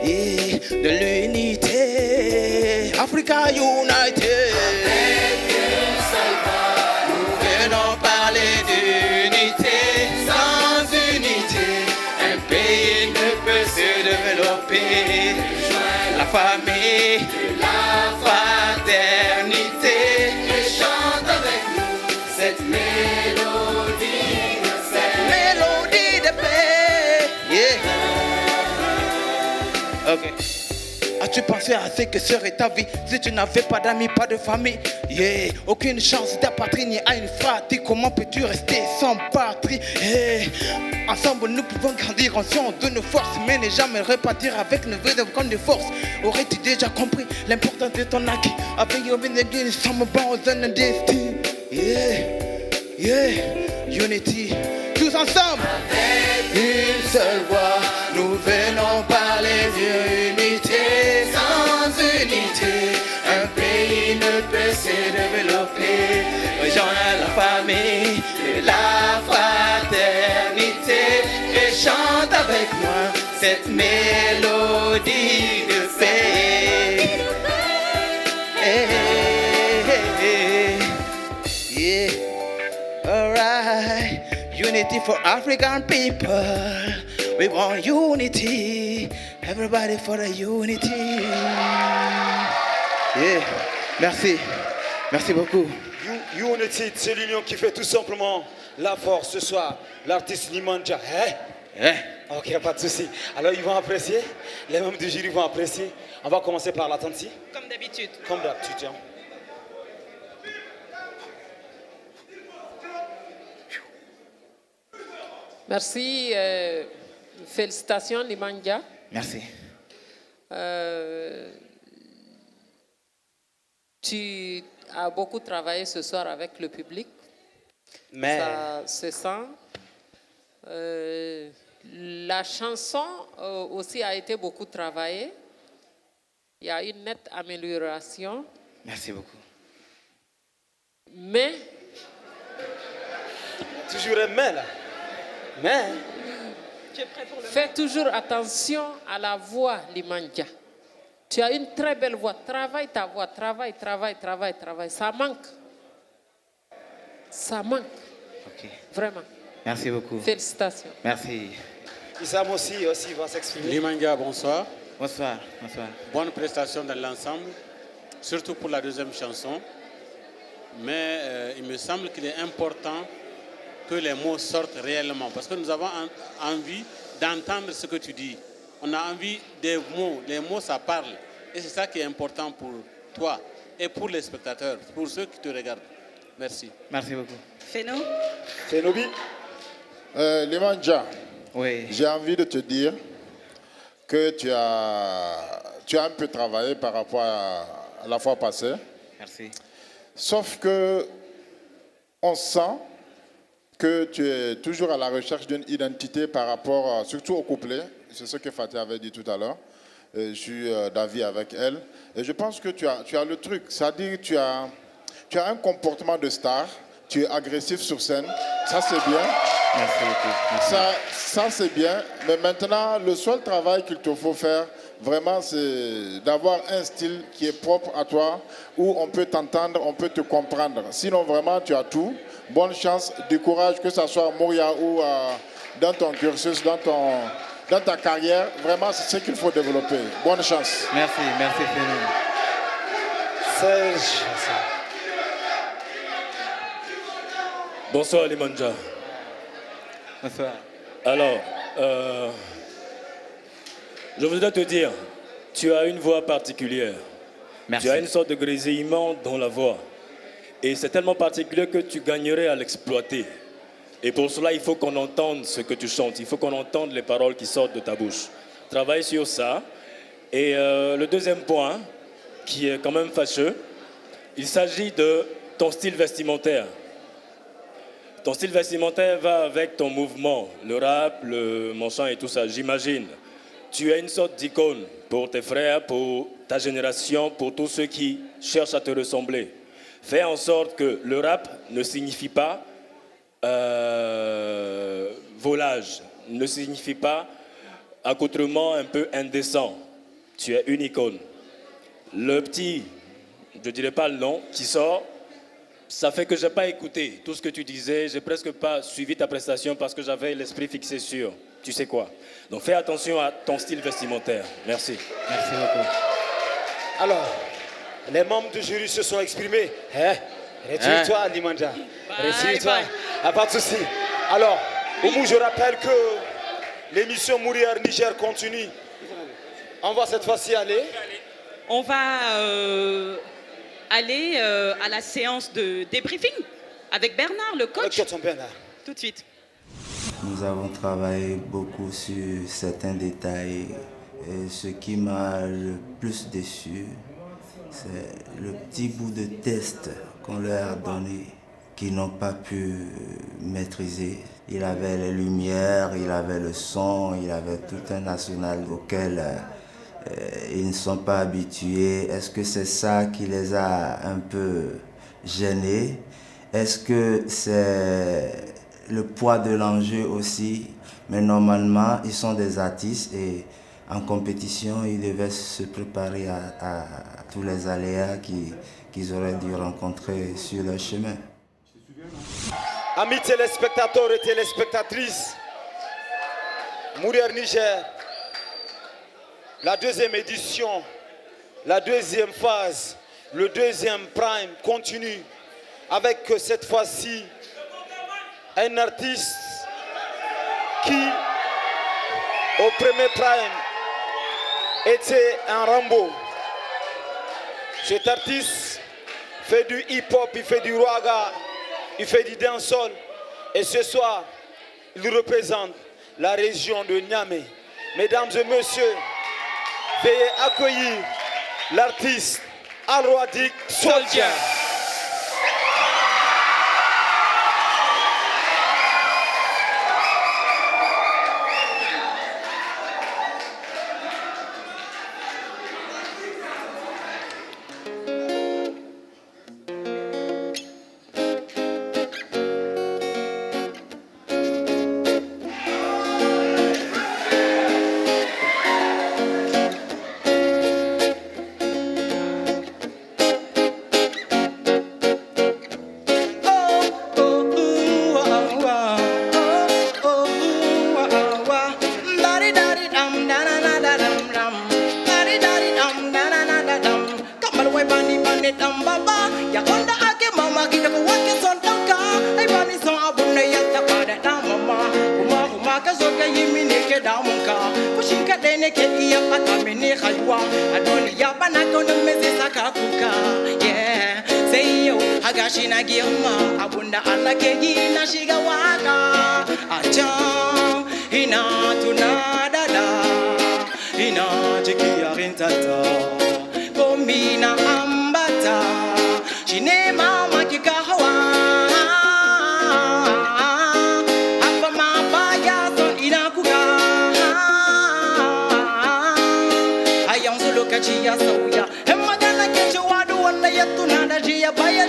Yeah, de l'unité, Africa United. Avec une seule voix, nous venons parler d'unité. Sans unité, un pays ne peut se développer. La famille, la fraternité. Et chante avec nous cette mélodie de paix. Cette mélodie de paix. Yeah. Ok. As-tu pensé à ce que serait ta vie si tu n'avais pas d'amis, pas de famille? Yeah, aucune chance d'apatrie ni à une fratrie. Comment peux-tu rester sans patrie? Yeah. Ensemble nous pouvons grandir ensemble de nos forces, mais ne jamais repartir avec nos vraies comme de force. Aurais-tu déjà compris l'importance de ton acquis? Avec your begin, some bones and a destiny. Yeah, yeah, unity. Tous ensemble. Avec une seule voix, nous venons parler d'unité. Sans unité, un pays ne peut se développer. Rejoins la famille et la fraternité. Et chante avec moi cette mélodie de paix. Hey, hey, hey. Yeah, alright. Unity for African people. We want unity. Everybody for the unity. Yeah. Merci. Merci beaucoup. Unity, c'est l'union qui fait tout simplement la force ce soir. L'artiste Limanja. Ok, pas de souci. Alors ils vont apprécier. Les membres du jury vont apprécier. On va commencer par la tante. Comme d'habitude. Comme d'habitude. Hein. Merci. Félicitations, Limandja. Merci. Tu as beaucoup travaillé ce soir avec le public. Mais ça se sent. La chanson aussi a été beaucoup travaillée. Il y a une nette amélioration. Merci beaucoup. Mais... Toujours un mais là. Mais... Fais toujours attention à la voix, Limandja. Tu as une très belle voix. Travaille ta voix. Travaille. Ça manque. Ça manque. Ok. Vraiment. Merci beaucoup. Félicitations. Merci. Issam aussi va s'exprimer. Limandja, bonsoir. Bonsoir. Bonne prestation dans l'ensemble, surtout pour la deuxième chanson. Mais il me semble qu'il est important que les mots sortent réellement, parce que nous avons envie d'entendre ce que tu dis. On a envie des mots. Les mots, ça parle. Et c'est ça qui est important pour toi et pour les spectateurs, pour ceux qui te regardent. Merci. Merci beaucoup. Fenobi. Limandja, oui. J'ai envie de te dire que tu as un peu travaillé par rapport à la fois passée. Merci. Sauf que on sent que tu es toujours à la recherche d'une identité par rapport, surtout au couplet. C'est ce que Fatih avait dit tout à l'heure. Je suis d'avis avec elle. Et je pense que tu as le truc. C'est-à-dire que tu as un comportement de star. Tu es agressif sur scène. Ça, c'est bien. Merci beaucoup. Ça, c'est bien. Mais maintenant, le seul travail qu'il te faut faire, vraiment, c'est d'avoir un style qui est propre à toi, où on peut t'entendre, on peut te comprendre. Sinon, vraiment, tu as tout. Bonne chance, du courage, que ce soit à Moria ou dans ton cursus, dans ta carrière. Vraiment, c'est ce qu'il faut développer. Bonne chance. Merci Fénou. Serge. Bonsoir Limandja. Bonsoir. Alors, je voudrais te dire, tu as une voix particulière. Merci. Tu as une sorte de grésillement dans la voix. Et c'est tellement particulier que tu gagnerais à l'exploiter. Et pour cela, il faut qu'on entende ce que tu chantes. Il faut qu'on entende les paroles qui sortent de ta bouche. Travaille sur ça. Et le deuxième point, qui est quand même fâcheux, il s'agit de ton style vestimentaire. Ton style vestimentaire va avec ton mouvement, le rap, le machin et tout ça, j'imagine. Tu es une sorte d'icône pour tes frères, pour ta génération, pour tous ceux qui cherchent à te ressembler. Fais en sorte que le rap ne signifie pas volage, ne signifie pas accoutrement un peu indécent. Tu es une icône. Le petit, je ne dirais pas le nom, qui sort, ça fait que je n'ai pas écouté tout ce que tu disais, je n'ai presque pas suivi ta prestation parce que j'avais l'esprit fixé sur tu sais quoi. Donc fais attention à ton style vestimentaire. Merci. Merci beaucoup. Alors, les membres du jury se sont exprimés. Retire-toi, Limandja. Retire-toi. Pas de souci. Alors, Oumou, je rappelle que l'émission Mourir Niger continue. On va cette fois-ci aller. On va aller à la séance de débriefing avec Bernard, le coach. Tout de suite. Nous avons travaillé beaucoup sur certains détails et ce qui m'a le plus déçu, c'est le petit bout de test qu'on leur a donné qu'ils n'ont pas pu maîtriser. Il avait les lumières, il avait le son, il avait tout un arsenal auquel ils ne sont pas habitués. Est-ce que c'est ça qui les a un peu gênés? Est-ce que c'est le poids de l'enjeu aussi? Mais normalement, ils sont des artistes et en compétition, ils devaient se préparer à tous les aléas qu'ils auraient dû rencontrer sur leur chemin. Amis téléspectateurs et téléspectatrices, Mourir Niger, la deuxième édition, la deuxième phase, le deuxième prime continue avec cette fois-ci un artiste qui, au premier prime, était un Rambo. Cet artiste fait du hip-hop, il fait du raga, il fait du dancehall. Et ce soir, Il représente la région de Niamey. Mesdames et messieurs, veuillez accueillir l'artiste Alroadik Soldier. Hagashina Girma, Abunda Alakegi, Nashiga Waka, Acha, Ina Tunadada, Ina Jikia Rintata, Bomina Ambata, Shinema Makikawa, Apama Baya, so Inakuga, Ayam Zulukachi, Soya, and Magana Ketchuadu, and Layatunada, Gia Baya.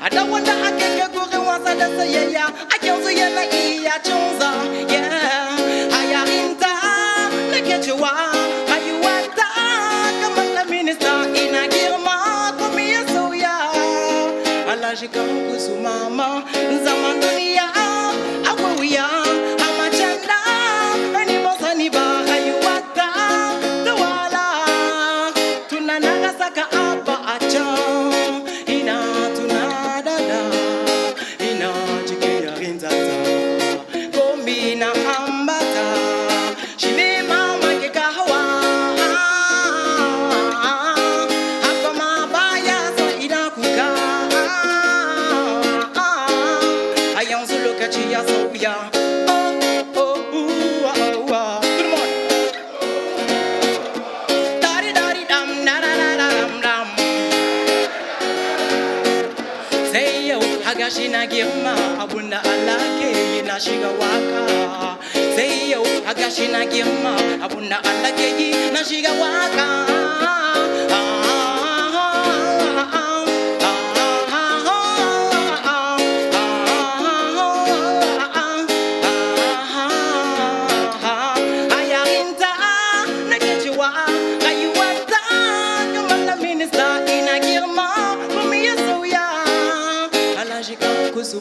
I don't want to get a once I say, yeah, I can't say, yeah, Chonza, yeah, I am in town, look at you, are you at that? Come on, the minister in a Girma, come here, so yeah, Alajika Kusumama, Zamandonia, Aguia, Amachanda, Animosaniba, are you at that? The Wala, Tunanagasaka, Abba, Acha. Hagashina Girma, Abunda Alake, Nashiga Waka. Say yo, Hagashina Girma, Abunda Alake, Nashiga Waka.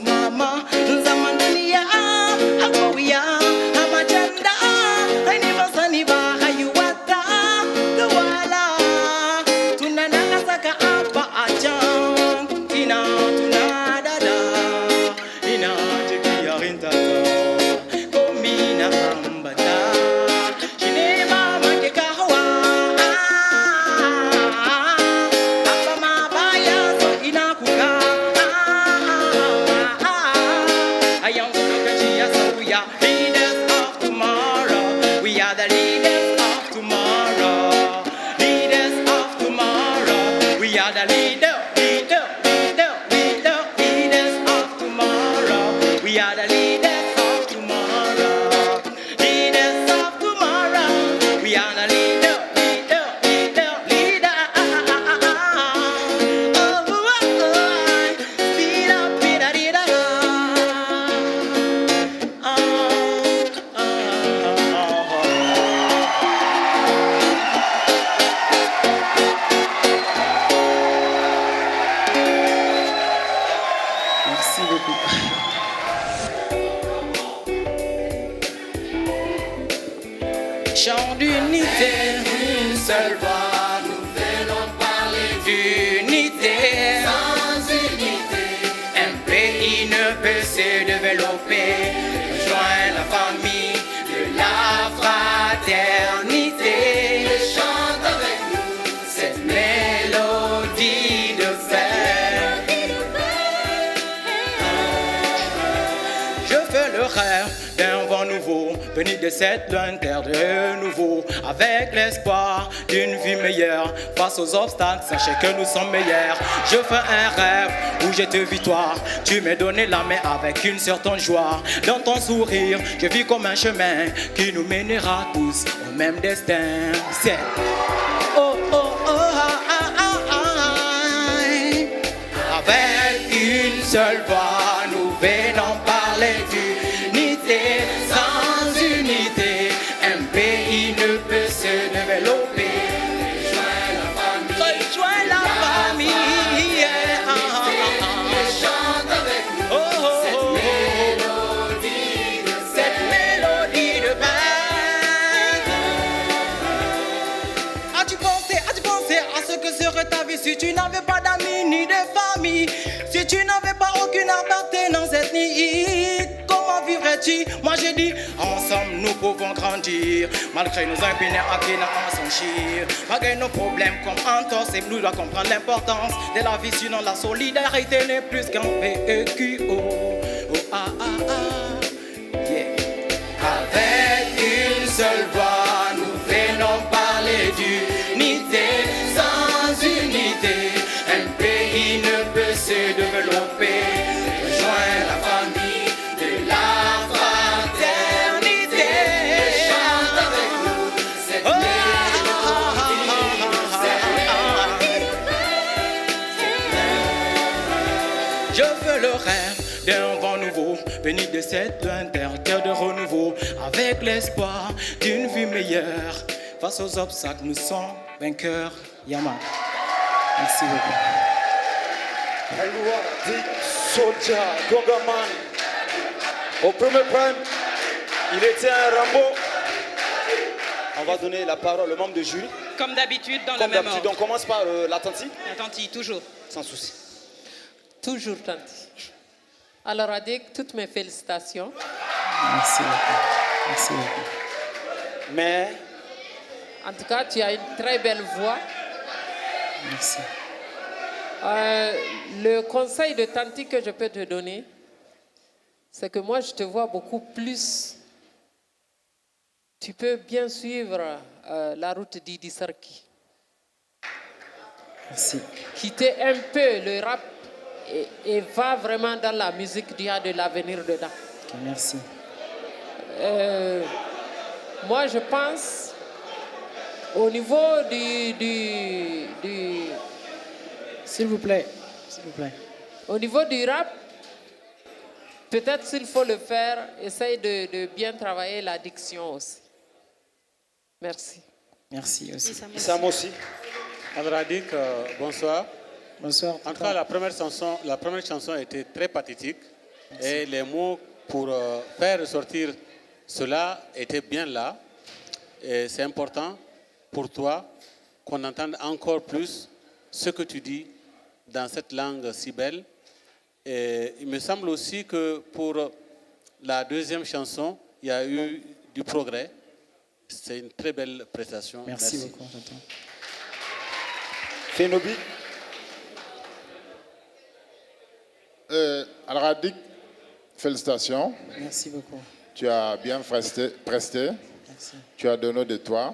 Mama, Zamandania, Aguia, Amachanda, Animasaniba, Hayuata, the Wala, Tunana Saka Apa Ajan, Ina Tunadada, Ina Jikia Rintata, Komina Ambata, Chinema Makekawa, Apama Baya, so Inakuka. Leaders of tomorrow, we are the leaders of tomorrow. Leaders of tomorrow, we are the leaders of tomorrow. We are the leaders of tomorrow. Leaders of tomorrow, we are the leaders. Chant d'unité, une seule voix, nous venons parler d'unité. Sans unité, un pays ne peut se développer. Rejoins la famille de la fraternité. Chante avec nous cette mélodie de paix. de cette l'Inter de nouveau, avec l'espoir d'une vie meilleure. Face aux obstacles, sachez que nous sommes meilleurs. Je fais un rêve où je te vis toi. Tu m'as donné la main avec une certaine joie. Dans ton sourire, je vis comme un chemin qui nous mènera tous au même destin. C'est oh oh oh ah, ah, ah, ah. Avec une seule voix, nous venons parler d'unité. Sans unité, un pays ne peut se développer. Rejoins la famille. Chante avec nous cette mélodie de paix. As-tu pensé à ce que serait ta vie si tu n'avais pas d'amis ni de famille? Si tu n'avais pas aucune appartenance ethnique, comment vivrais-tu? Moi j'ai dit, ensemble nous pouvons grandir, malgré nos impénés à qui n'a s'enchir. Malgré nos problèmes comme entorse, et nous doit comprendre l'importance de la vie, sinon la solidarité n'est plus qu'un vécu. Oh, oh, ah, ah, ah. Yeah. Avec une seule voix, nous venons parler d'unité. Sans unité, un pays ne peut se développer. Rejoins la famille de la fraternité. Chante avec nous cette mélodie. Je veux le rêve d'un vent nouveau, venu de cette Inter, cœur de renouveau, avec l'espoir d'une vie meilleure. Face aux obstacles, nous sommes vainqueurs. Yaman. Merci beaucoup. Alua Dick Soja Gogaman. Au premier prime, il était un Rambo. On va donner la parole aux membres de jury. Comme d'habitude, dans le Comme même d'habitude, ordre. on commence par la Tanti. La Tanti, toujours. Sans souci. Toujours Tanti. Alors Adik, toutes mes félicitations. Merci beaucoup. Merci beaucoup. Mais en tout cas, tu as une très belle voix. Merci. Le conseil de Tanti que je peux te donner, c'est que moi, je te vois beaucoup plus. Tu peux bien suivre la route d'Idi Sarki. Merci. Quitter un peu le rap et va vraiment dans la musique, il y a de l'avenir dedans. Okay, merci. Moi, je pense, au niveau S'il vous plaît, s'il vous plaît. Au niveau du rap, peut-être s'il faut le faire, essaye de bien travailler la diction aussi. Merci. Merci aussi. Sam aussi. Adradik, bonsoir. Bonsoir. En tout cas, la première chanson était très pathétique. Merci. Et les mots pour faire ressortir cela étaient bien là. Et c'est important pour toi qu'on entende encore plus ce que tu dis dans cette langue si belle. Et il me semble aussi que pour la deuxième chanson, il y a eu du progrès. C'est une très belle prestation. Merci beaucoup. Fenobi. Al-Radik, félicitations. Merci beaucoup. Tu as bien presté. Merci. Tu as donné de toi.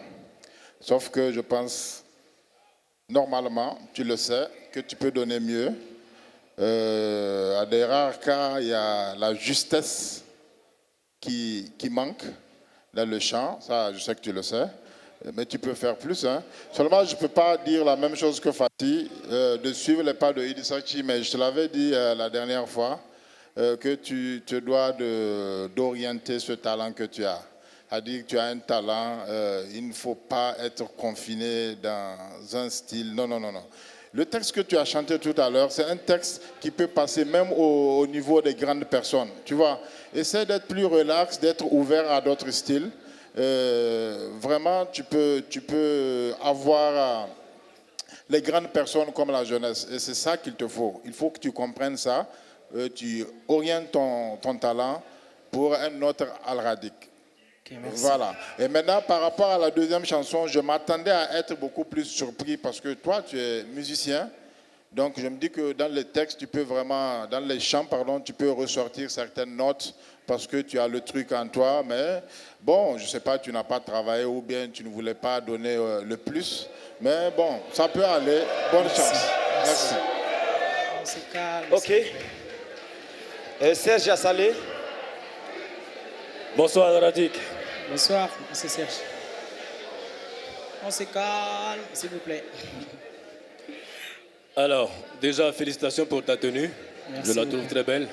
Sauf que je pense, normalement, tu le sais, que tu peux donner mieux. À des rares cas, il y a la justesse qui manque dans le chant. Ça, je sais que tu le sais. Mais tu peux faire plus. Hein. Seulement, je ne peux pas dire la même chose que Fatih, de suivre les pas de Idi Sarki, mais je te l'avais dit la dernière fois, que tu te dois d'orienter ce talent que tu as. C'est-à-dire que tu as un talent, il ne faut pas être confiné dans un style. Non. Le texte que tu as chanté tout à l'heure, c'est un texte qui peut passer même au niveau des grandes personnes. Tu vois, essaie d'être plus relax, d'être ouvert à d'autres styles. Vraiment, tu peux avoir les grandes personnes comme la jeunesse. Et c'est ça qu'il te faut. Il faut que tu comprennes ça. Tu orientes ton talent pour un autre Al-Radik. Okay, merci. Voilà. Et maintenant, par rapport à la deuxième chanson, je m'attendais à être beaucoup plus surpris parce que toi, tu es musicien. Donc je me dis que dans les textes, tu peux vraiment, dans les chants, pardon, tu peux ressortir certaines notes parce que tu as le truc en toi, mais bon, je ne sais pas, tu n'as pas travaillé ou bien tu ne voulais pas donner le plus, mais bon, ça peut aller. Bonne chance. Merci. Ok. Serge Assalé. Bonsoir Radik. Bonsoir, c'est Serge. On se calme, s'il vous plaît. Alors, déjà, félicitations pour ta tenue. Merci Je la beaucoup. trouve très belle.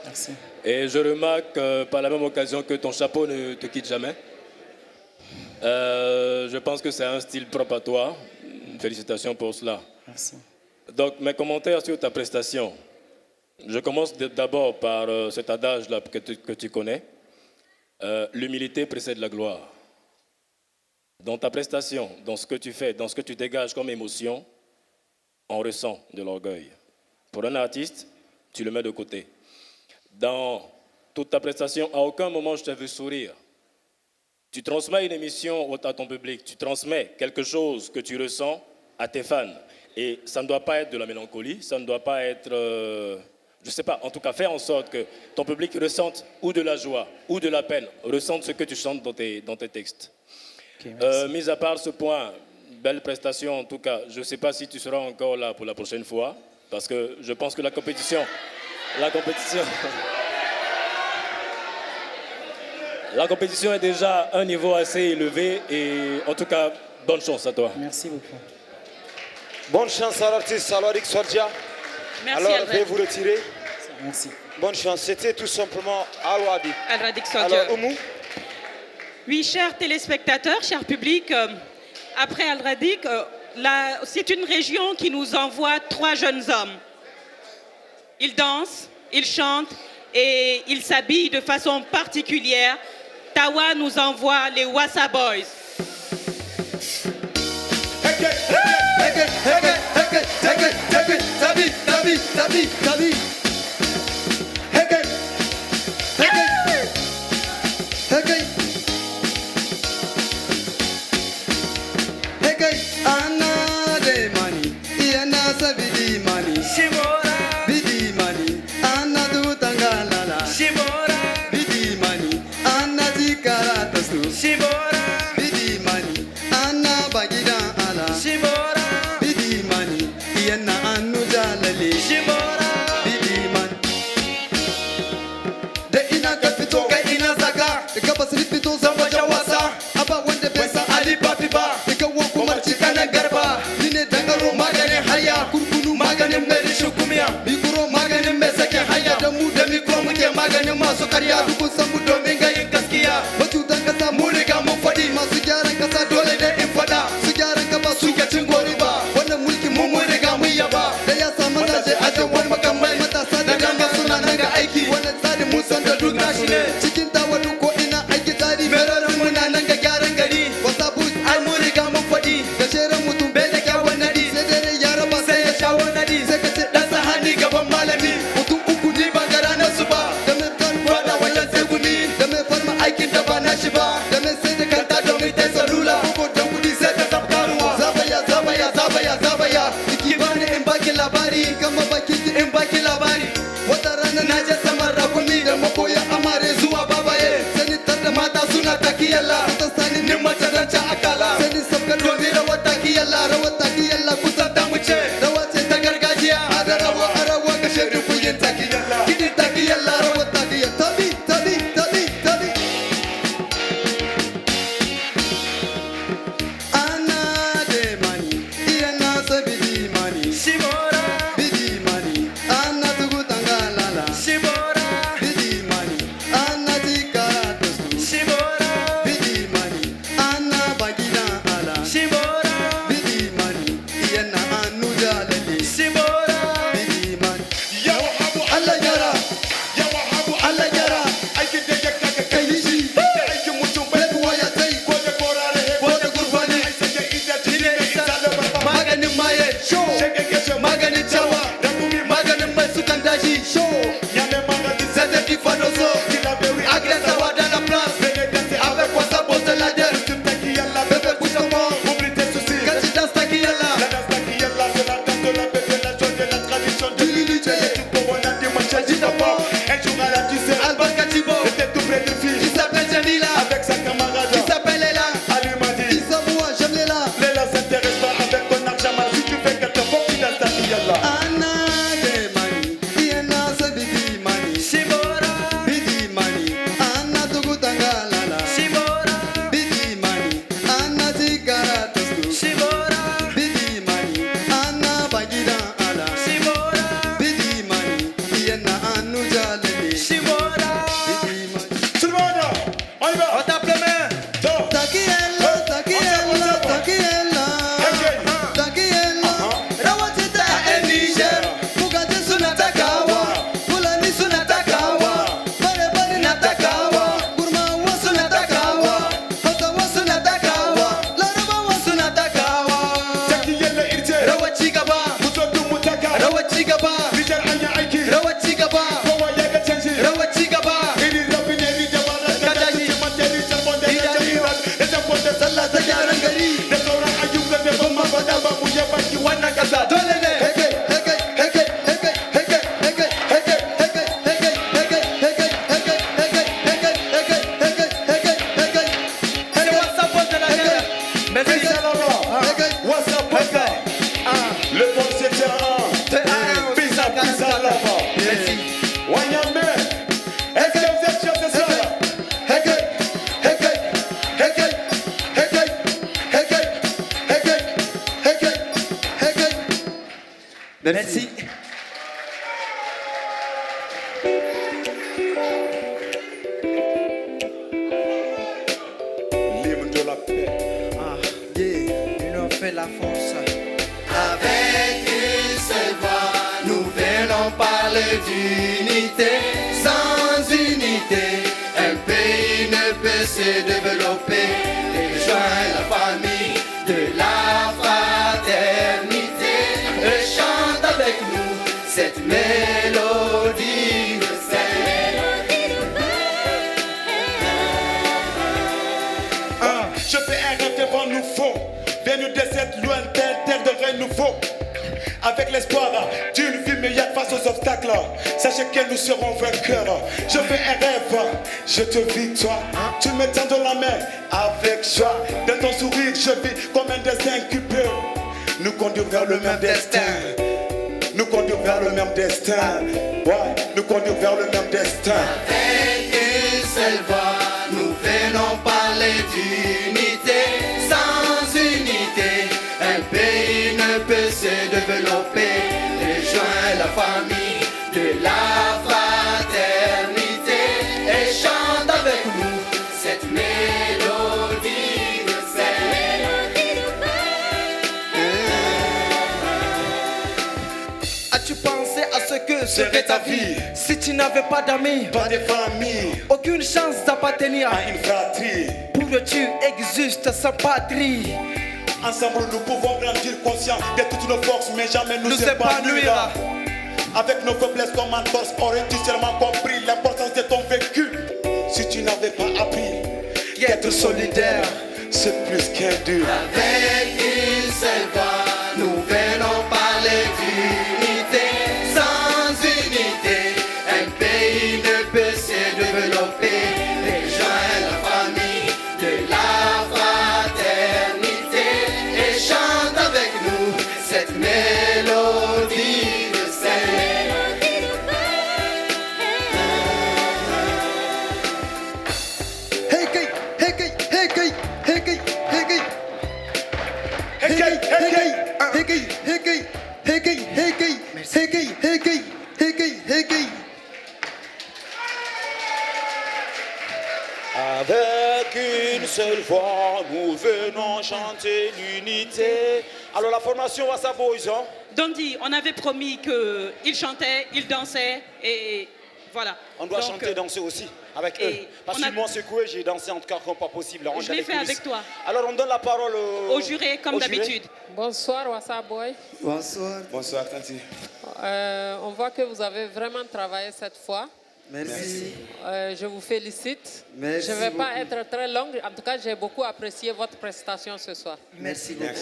Merci. Et je remarque par la même occasion que ton chapeau ne te quitte jamais. Je pense que c'est un style propre à toi. Félicitations pour cela. Merci. Donc, mes commentaires sur ta prestation. Je commence d'abord par cet adage-là que tu connais. L'humilité précède la gloire. Dans ta prestation, dans ce que tu fais, dans ce que tu dégages comme émotion, on ressent de l'orgueil. Pour un artiste, tu le mets de côté. Dans toute ta prestation, à aucun moment je t'ai vu sourire. Tu transmets une émission à ton public, tu transmets quelque chose que tu ressens à tes fans. Et ça ne doit pas être de la mélancolie, ça ne doit pas être, je ne sais pas, en tout cas faire en sorte que ton public ressente ou de la joie ou de la peine, ressente ce que tu chantes dans tes textes. Okay, mis à part ce point, belle prestation en tout cas, je ne sais pas si tu seras encore là pour la prochaine fois, parce que je pense que la compétition est déjà à un niveau assez élevé et en tout cas, bonne chance à toi. Merci beaucoup. Bonne chance à l'artiste Alwadik Swadja. Merci, alors, Albert. veuillez vous retirer. Merci. Bonne chance. C'était tout simplement Alwadik. Alwadik Swadja. Alors, Oumou. Oui, chers téléspectateurs, chers publics, après Alwadik, c'est une région qui nous envoie 3 jeunes hommes. Ils dansent, ils chantent et ils s'habillent de façon particulière. Tawa nous envoie les Wassa Boys. maganin masu karya dukun san mu domin gayin gaskiya matutan kasa mu riga mun faɗi masu gyaran kasa dole ne in faɗa su gyaran gaba su ke cin gori ba wannan mulkin mu mun riga mun yaba da ya samu mazaje a jan wani makamai matasa da dama suna nan ga aiki wannan tsarin mun san da duk nashi ne cikin tawadin ko ina aiki tsari merorin muna nan ga gyaran gari wasa bus ai mun riga mun faɗi da sheren mutum bai da kyawun nadi sai dare ya raba sai ya shawo nadi sai ka ce dan sahani gaban malami mutum uku ni ban ga ranar su ba da mai fada wajen tsegumi da mai farma aikin da ba na shi ba da mai sai da kanta domin ta salula ko da kudi sai ta zabkaruwa zabaya zabaya zabaya zabaya ki bani in baki labari kama baki in baki labari wata rana na je saman rakumi da makoya amare zuwa babaye sani tar da mata suna takiyalla ta sani ni mace dan ta akala sani sabka domin rawar takiyalla kusan ta mu ce rawa ce ta gargajiya a da rawa ga shirin kuyin takiyalla kidi takiyalla rawar takiyalla tabi tabi tabi tabi ana de mani iya na sabidi mani shibora bidi mani ana tugu tangalala shibora bidi mani ana tikara tostu shibora bidi mani ana bagida ala shibora bidi mani iya na anu jalali shibora bidi mani ya wahabu Allah yara ya wahabu Allah yara aikin da ya kaka kai shi da aikin mutum bai kuwa ya sai ko da korare ko da gurbani ai sai ya ida tine ita da baba maganin maye show shege geshe maganin chawa da gumi maganin mai sukan dashi show ya me maganin sai da ifado so kila bewi agresa wada la place bene danse avec quoi ça pose la der tum taki yalla bebe kusamo ouvrite souci quand tu danses taki yalla la danse taki yalla c'est la danse de la bébé la joie de la Salama. Wanyame, est-ce que vous êtes chers ce soir? Merci. L'hymne de la paix. L'union fait la force. Avec une seule voix, nous venons parler d'unité. Sans unité, un pays ne peut se développer. Rejoins la famille de la fraternité et chante avec nous cette mélodie de Je fais un rêve devant nous faux, venu de cette lointaine terre de renouveau. Avec l'espoir d'une vie meilleure face aux obstacles, sachez que nous serons vainqueurs. Je fais un rêve, je te vis toi. Tu me tends de la main avec joie. Dans ton sourire, je vis comme un destin qui peut nous conduire vers le même destin. Nous conduire vers le même destin. Ouais, nous conduire vers le même destin. Avec une seule voix, nous venons parler d'unité. Sans unité, un pays ne peut se développer. Rejoins la famille de la fraternité et chante avec nous cette mélodie de As-tu pensé à ce que serait ta vie si tu n'avais pas d'amis, pas de famille, aucune chance d'appartenir à une fratrie? Pourrais-tu exister sans patrie? Ensemble nous pouvons grandir conscients de toutes nos forces, mais jamais nous épanouir. Avec nos faiblesses comme un torse, aurais-tu seulement compris l'importance de ton vécu? Si tu n'avais pas appris qu'être solidaire, c'est plus qu'un dur. Avec une seule voix, nous venons parler d'unité. Sans unité, un pays ne peut se développer. Rejoins la famille de la fraternité et chante avec nous cette mélodie de Avec une seule voix, nous venons chanter l'unité. Alors la formation Wassa Boys, hein? Dondi, on avait promis qu'ils chantaient, ils dansaient et voilà. On doit chanter et danser aussi avec eux. Parce que moi secoué, j'ai dansé en tout cas comme pas possible. Je l'ai fait avec toi. Alors on donne la parole au juré comme d'habitude. Bonsoir Wassa Boy. Bonsoir. Bonsoir Tanti. On voit que vous avez vraiment travaillé cette fois. Merci. Je vous félicite. Merci je ne vais pas beaucoup. être très longue. En tout cas, j'ai beaucoup apprécié votre prestation ce soir. Merci beaucoup.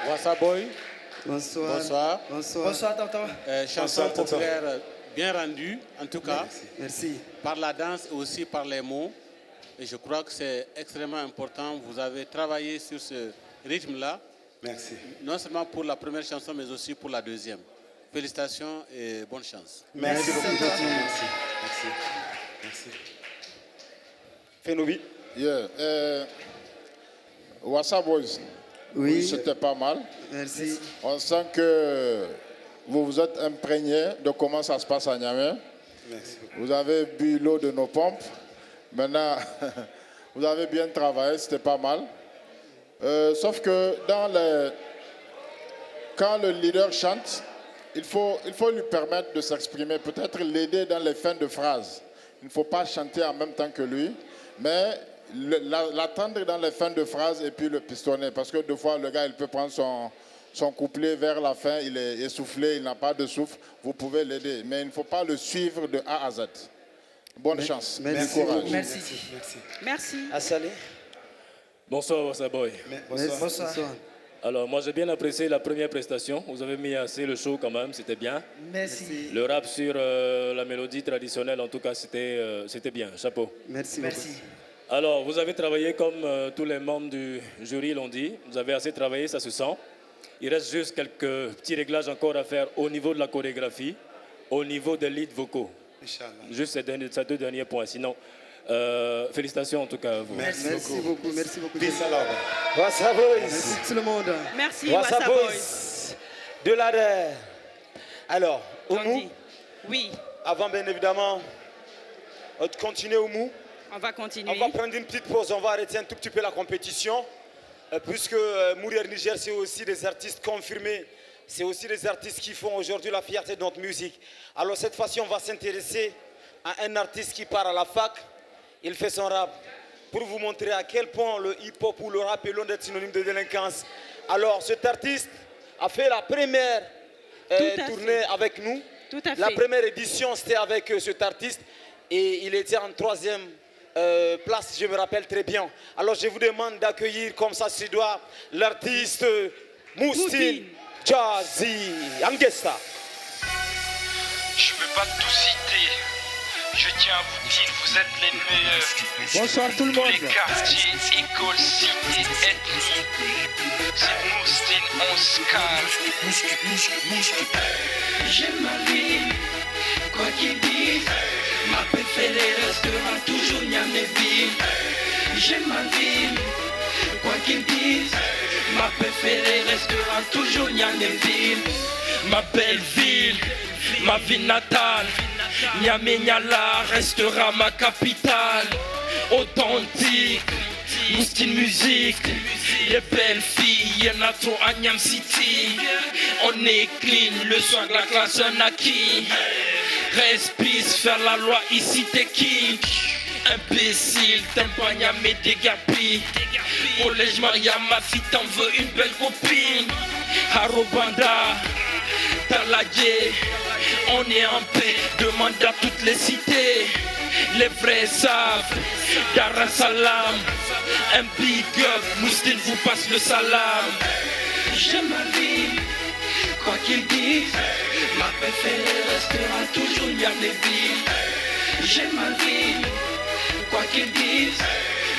Wassa Boy. Bonsoir. Bonsoir. Bonsoir. Bonsoir, tonton. Chanson populaire bien rendue, en tout cas. Merci. Par la danse et aussi par les mots. Et je crois que c'est extrêmement important. Vous avez travaillé sur ce rythme-là. Merci. Non seulement pour la première chanson, mais aussi pour la deuxième. Félicitations et bonne chance. Merci beaucoup. Merci. Merci. Fenobi. Yeah. Wassa Boys. Oui. C'était pas mal. Merci. On sent que vous vous êtes imprégné de comment ça se passe à Niamey. Merci. Vous avez bu l'eau de nos pompes. Maintenant, vous avez bien travaillé, c'était pas mal. Sauf que quand le leader chante, il faut lui permettre de s'exprimer, peut-être l'aider dans les fins de phrases. Il ne faut pas chanter en même temps que lui, mais l'attendre dans les fins de phrases et puis le pistonner. Parce que des fois, le gars, il peut prendre son couplet vers la fin, il est essoufflé, il n'a pas de souffle. Vous pouvez l'aider, mais il ne faut pas le suivre de A à Z. Bonne chance. Merci. Courage. Merci. Merci. Assalé. Bonsoir Wassa Boy. Bonsoir. Alors moi j'ai bien apprécié la première prestation. Vous avez mis assez le show quand même, c'était bien. Merci. Le rap sur la mélodie traditionnelle, en tout cas, c'était bien. Chapeau. Merci. Alors, vous avez travaillé comme tous les membres du jury l'ont dit. Vous avez assez travaillé, ça se sent. Il reste juste quelques petits réglages encore à faire au niveau de la chorégraphie, au niveau des leads vocaux. Juste ces deux derniers points. Sinon, félicitations en tout cas à vous. Merci beaucoup. Merci beaucoup. Wassa Boys. Merci tout le monde. Merci, Wassa Wassa Boys. Boys. De l'ADER. Alors, Oumou. Oui. Avant, bien évidemment, de continuer, Oumou. On va continuer. On va prendre une petite pause, on va arrêter un tout petit peu la compétition. Puisque Mourir Niger, c'est aussi des artistes confirmés. C'est aussi des artistes qui font aujourd'hui la fierté de notre musique. Alors cette fois-ci, on va s'intéresser à un artiste qui part à la fac. Il fait son rap pour vous montrer à quel point le hip-hop ou le rap est loin d'être synonyme de délinquance. Alors cet artiste a fait la première tournée avec nous. Tout à fait. La première édition, c'était avec cet artiste. Et il était en 3e place, je me rappelle très bien. Alors je vous demande d'accueillir comme ça se doit l'artiste Moustine Jazzy Angesta. Je peux pas tout citer. Je tiens à vous dire, vous êtes les meilleurs. Bonsoir tout le monde. Les quartiers, écoles, cités, ethnies. C'est Moustine, on se calme. J'aime ma vie, quoi qu'il dise. Ma préférée restera toujours Niamey-Ville. J'aime ma ville, quoi qu'ils disent. Ma préférée restera toujours Niamey-Ville. Ma belle ville, ma ville natale. Niamey-Niala restera ma capitale. Authentique, Moustine musique. Les belles filles, y'en a trop à Niam City. On est clean, le soir de la classe on acquis. Respise, faire la loi, ici t'es qui? Imbécile, t'aimes pas Niamey, dégapi. Collège Maria, ma fille t'en veut une belle copine. Harobanda, Taladje, on est en paix, demande à toutes les cités. Les vrais savent, Dar es Salaam, un big up, Moustine vous passe le salam. J'aime ma vie, quoi qu'ils disent. Ma préférée restera toujours Niamey-Ville. J'aime ma vie, quoi qu'ils disent.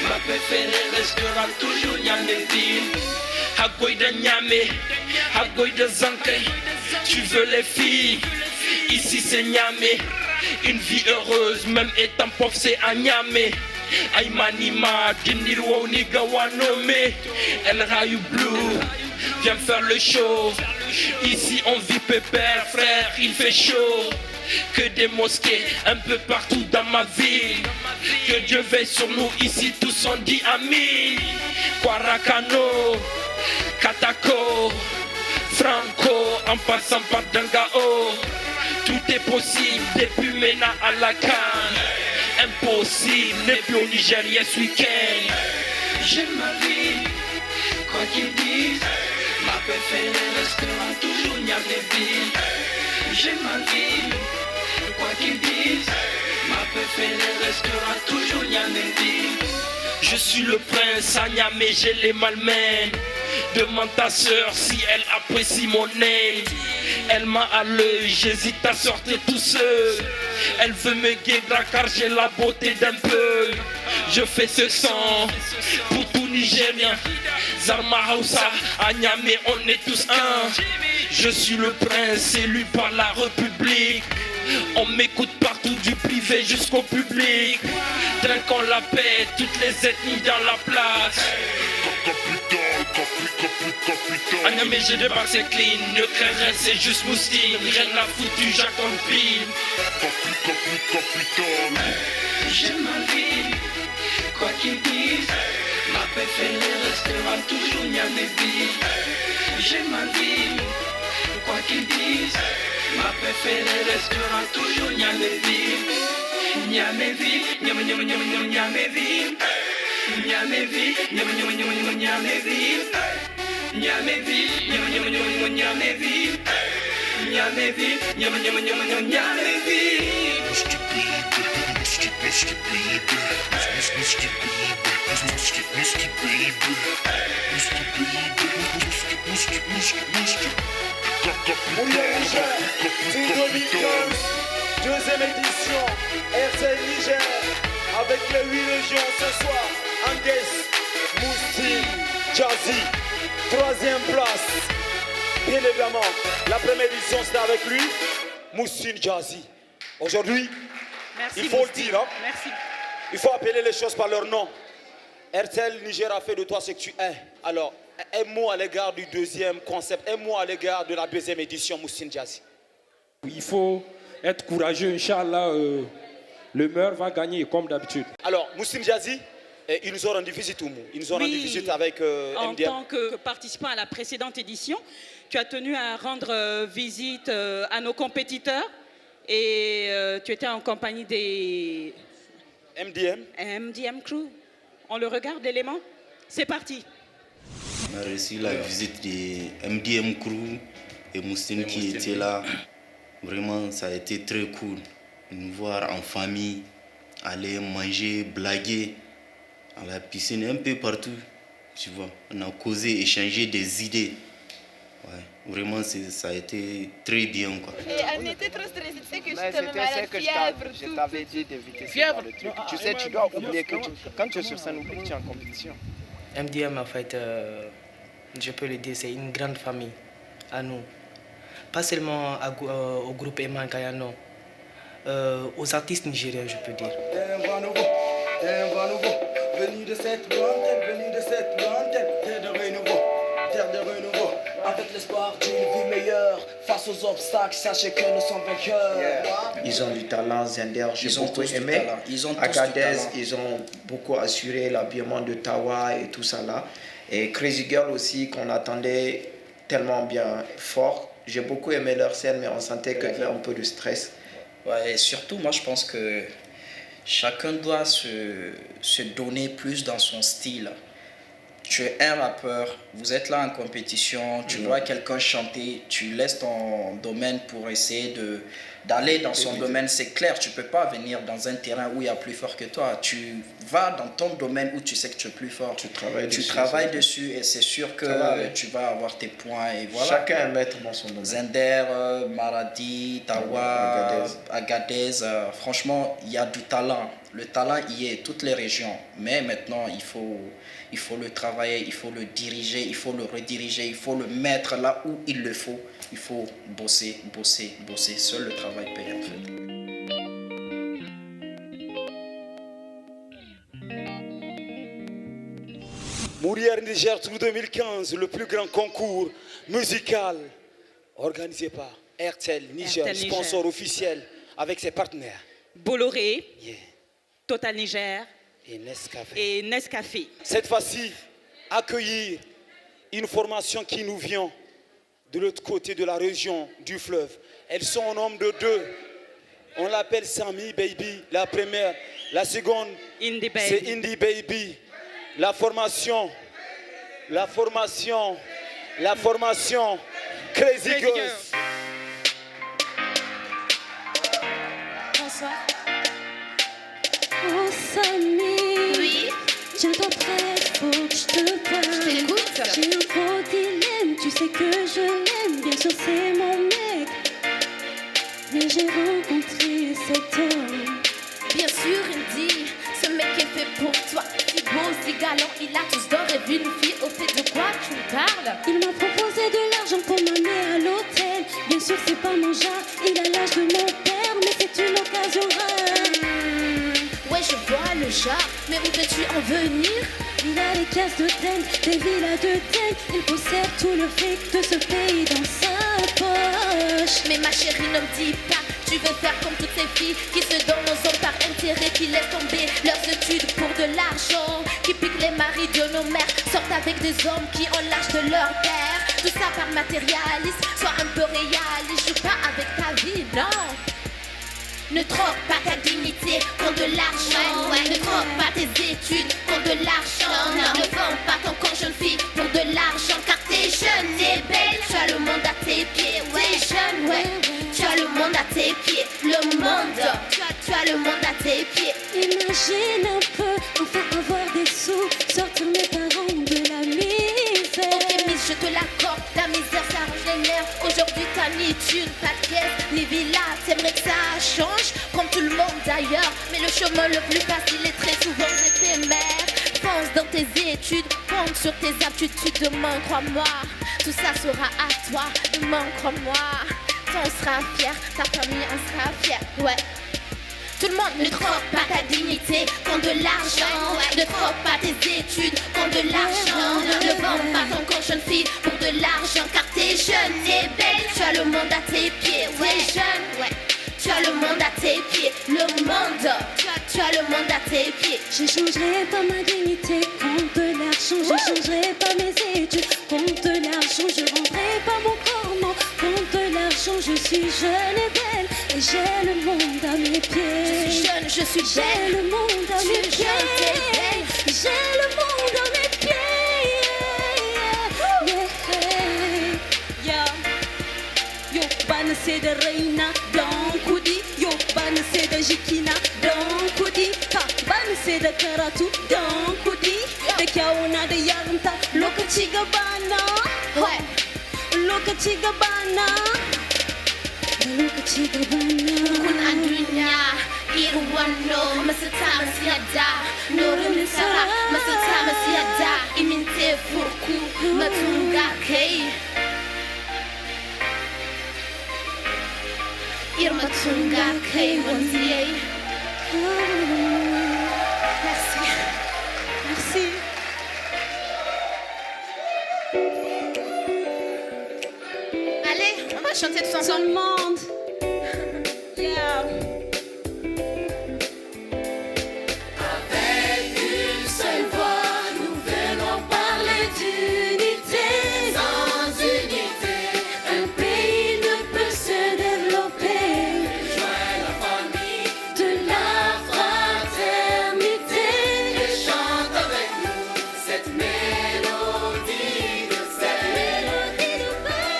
Ma préférée restera toujours Niamey-Ville. Hagoy de Niamey, Hagoy de Zanké. Tu veux les filles, ici c'est Niamey. Une vie heureuse, même étant pauvre, c'est à Niamey. Aïmanima, Dinirwa, Nigawanome. El Rayu Blue, viens faire le show. Ici on vit pépère, frère, il fait chaud. Que des mosquées un peu partout dans ma ville. Que Dieu veille sur nous, ici tous on dit Amin. Kwarakano, Katako, Franco, en passant par Dangao. Tout est possible depuis Mena à la Cannes. Impossible, n'est plus au Nigeria ce week-end. J'aime ma vie, quoi qu'ils disent. Ma préférée restera toujours Niamey-Ville. J'aime ma vie, quoi qu'ils disent. Ma préférée restera toujours Niamey-Ville. Je suis le prince à Niamey, j'ai les malmènes. Demande ta soeur si elle apprécie mon name. Elle m'a à l'œil, j'hésite à sortir tout seul. Elle veut me guédra car j'ai la beauté d'un peu. Je fais ce son pour tout Nigérien. Zarma Hausa, à Niamey on est tous un. Je suis le prince élu par la République. On m'écoute partout du privé jusqu'au public. Trinquons la paix, toutes les ethnies dans la place. À Niamey j'ai débarqué clean. Ne crains rien, c'est juste Moustine. Rien n'a foutu, j'attends pile. J'aime ma vie, quoi qu'ils disent. Ma préférée restera toujours Niamey-Ville. J'aime ma vie, quoi qu'ils disent. Ma préférée restera toujours Niamey-Ville. Niamey-Ville, Niamey-Ville, Niamey-Ville. Niamey-Ville, Niamey-Ville, Niamey-Ville. Niamey-Ville, Niamey-Ville, Niamey-Ville. Niamey-Ville, Niamey-Ville, Niamey-Ville. C'est 2015, deuxième édition, RCN Niger, avec les 8 régions ce soir. Anguès, Moustine, Jazzy, 3e place. Bien évidemment, la première édition, c'était avec lui, Moussine Jazzy. Aujourd'hui, il faut le dire, hein? Merci. Il faut appeler les choses par leur nom. RTL Niger a fait de toi ce que tu es. Alors, un mot à l'égard du deuxième concept, un mot à l'égard de la deuxième édition, Moussine Jazzy. Il faut être courageux, Inch'Allah, le meilleur va gagner comme d'habitude. Alors, Moussine Jazzy, ils nous ont rendu visite, Oumou. Ils nous ont rendu visite avec En MDM. tant que participant à la précédente édition, tu as tenu à rendre visite à nos compétiteurs et tu étais en compagnie des... MDM Crew. On le regarde, l'élément? C'est parti. On a reçu la visite des MDM Crew et Moussine qui était là. Vraiment, ça a été très cool de nous voir en famille, aller manger, blaguer à la piscine, un peu partout. Tu vois, on a causé, échangé des idées. Ouais, vraiment, ça a été très bien, quoi. Et on était trop stressés, tu sais que je t'avais malade, fièvre, je t'avais dit d'éviter ce genre de trucs. Tu sais, tu dois oublier que quand tu es sur scène, oublie que tu es en compétition. MDM, en fait, je peux le dire, c'est une grande famille à nous. Pas seulement au groupe Eman Kayano, aux artistes nigériens, je peux dire. Un vent nouveau, venu de cette lointaine, terre de renouveau, terre de renouveau. Avec l'espoir d'une vie meilleure, face aux obstacles, sachez que nous sommes vainqueurs. Ils ont du talent, Zender, j'ai beaucoup aimé. Agadez, ils ont beaucoup assuré l'habillement de Tawa et tout ça là. Et Crazy Girl aussi, qu'on attendait tellement bien fort. J'ai beaucoup aimé leur scène, mais on sentait qu'il y avait un peu de stress. Ouais, et surtout, moi je pense que chacun doit se donner plus dans son style. Tu es un rappeur, vous êtes là en compétition, tu vois quelqu'un chanter, tu laisses ton domaine pour essayer d'aller dans son domaine. C'est clair, tu ne peux pas venir dans un terrain où il y a plus fort que toi. Tu vas dans ton domaine où tu sais que tu es plus fort. Tu travailles dessus et c'est sûr que tu vas avoir tes points. Et voilà. Chacun est maître dans son domaine. Zender, Maradi, Tawa, Agadez, franchement, il y a du talent. Le talent y est, toutes les régions. Mais maintenant, il faut le travailler, il faut le diriger, il faut le rediriger, il faut le mettre là où il le faut. Il faut bosser. Seul le travail paye en fait. Mourir Niger Tour 2015, le plus grand concours musical organisé par RTL Niger, sponsor officiel avec ses partenaires. Bolloré, Total Niger et Nescafé. Cette fois-ci, accueillir une formation qui nous vient de l'autre côté de la région du fleuve. Elles sont au nombre de 2. On l'appelle Sami Baby, la première. La seconde, c'est Indie Baby. La formation, Crazy Girls. Bonsoir. Oh Samy, oui, tiens-toi prête, faut que je te parle. Je t'écoute. J'ai un gros dilemme, tu sais que je l'aime, bien sûr c'est mon mec. Mais j'ai rencontré cet homme. Bien sûr, il dit, ce mec est fait pour toi. Si beau, si galant, il a tous d'or et vu une fille. Au fait de quoi tu me parles? Il m'a proposé de l'argent pour m'amener à l'hôtel. Bien sûr c'est pas mon genre, il a l'âge de mon père, mais c'est une occasion rare. Ouais, je vois le genre, mais où veux-tu en venir? Il a des caisses de thème, des villas de thème. Il possède tout le fric de ce pays dans sa poche. Mais ma chérie, ne me dis pas, tu veux faire comme toutes ces filles qui se donnent aux hommes par intérêt, qui laissent tomber leurs études pour de l'argent, qui piquent les maris de nos mères, sortent avec des hommes qui ont l'âge de leur père. Tout ça par matérialisme, sois un peu réaliste, joue pas avec ta vie, non. Ne troque pas ta dignité contre de l'argent. Ne troque pas tes études contre de l'argent. Ne vends pas ton corps jeune fille pour de l'argent. Car t'es jeune et belle, tu as le monde à tes pieds. Ouais, jeune, ouais, tu as le monde à tes pieds. Le monde, tu as le monde à tes pieds. Imagine un peu, enfin avoir des sous, sortir mes parents de la misère. Ok Miss, je te l'accorde, la misère ça arrange les nerfs. Aujourd'hui t'as ni thune, pas de caisse, ni villa. T'aimerais que ça change, comme tout le monde d'ailleurs. Mais le chemin le plus facile est très souvent éphémère. Pense Fonce dans tes études, compte sur tes aptitudes. Demain, crois-moi, tout ça sera à toi. Demain, crois-moi, toi on sera fier, ta famille en sera fière. Ouais. Tout le monde ne troque pas ta dignité contre de l'argent. Ne troque pas tes études contre de l'argent. Ne vends pas ton corps jeune fille pour de l'argent. Car t'es jeune, t'es belle, tu as le monde à tes pieds. Ouais, jeune, ouais. Tu as le monde à tes pieds, le monde, tu as le monde à tes pieds. J'échangerai pas ma dignité contre de l'argent. J'échangerai pas mes études contre de l'argent. Je rendrai pas mon corps non contre de l'argent. Je suis jeune et belle et j'ai le monde à mes pieds. Je suis jeune, je suis belle. J'ai le monde à mes pieds. J'ai le monde à mes pieds. Yo, ban c'est de Reina, donc Koudi. Yo, ban c'est de Jikina, donc Koudi. Ka, ban c'est de Karatu, donc Koudi. De Kiaona de Yaranta, lokaci gabana. Ouais, lokaci gabana. Lokaci gabana. Kun a duniya, irin wannan masata masu yadda. Nurin sara, masata masu yadda. Iminte furku, matunga kai. Irma Tunga K1DA. Merci. Merci. Allez, on va chanter tous ensemble. Tout le monde. Yeah. Avec une seule voix, nous venons parler d'unité. Sans unité, un pays ne peut se développer. Joins la famille de la fraternité et chante avec nous cette mélodie de paix.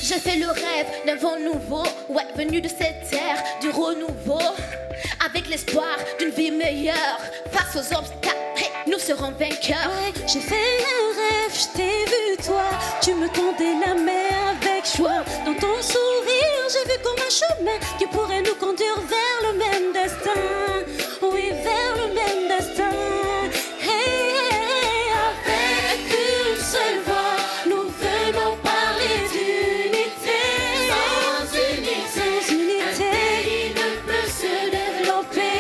J'ai fait le rêve d'un vent nouveau, ouais, venu de cette terre du renouveau, avec l'espoir d'une vie meilleure. Face aux obstacles, hey, nous serons vainqueurs. Ouais, j'ai fait un rêve, je t'ai vu toi. Tu me tendais la main avec joie. Dans ton sourire, j'ai vu comme un chemin qui pourrait nous conduire vers le même destin. Oui, vers le même destin. Hey, hey, avec une seule voix, nous venons parler d'unité. Sans unité, un pays ne peut se développer.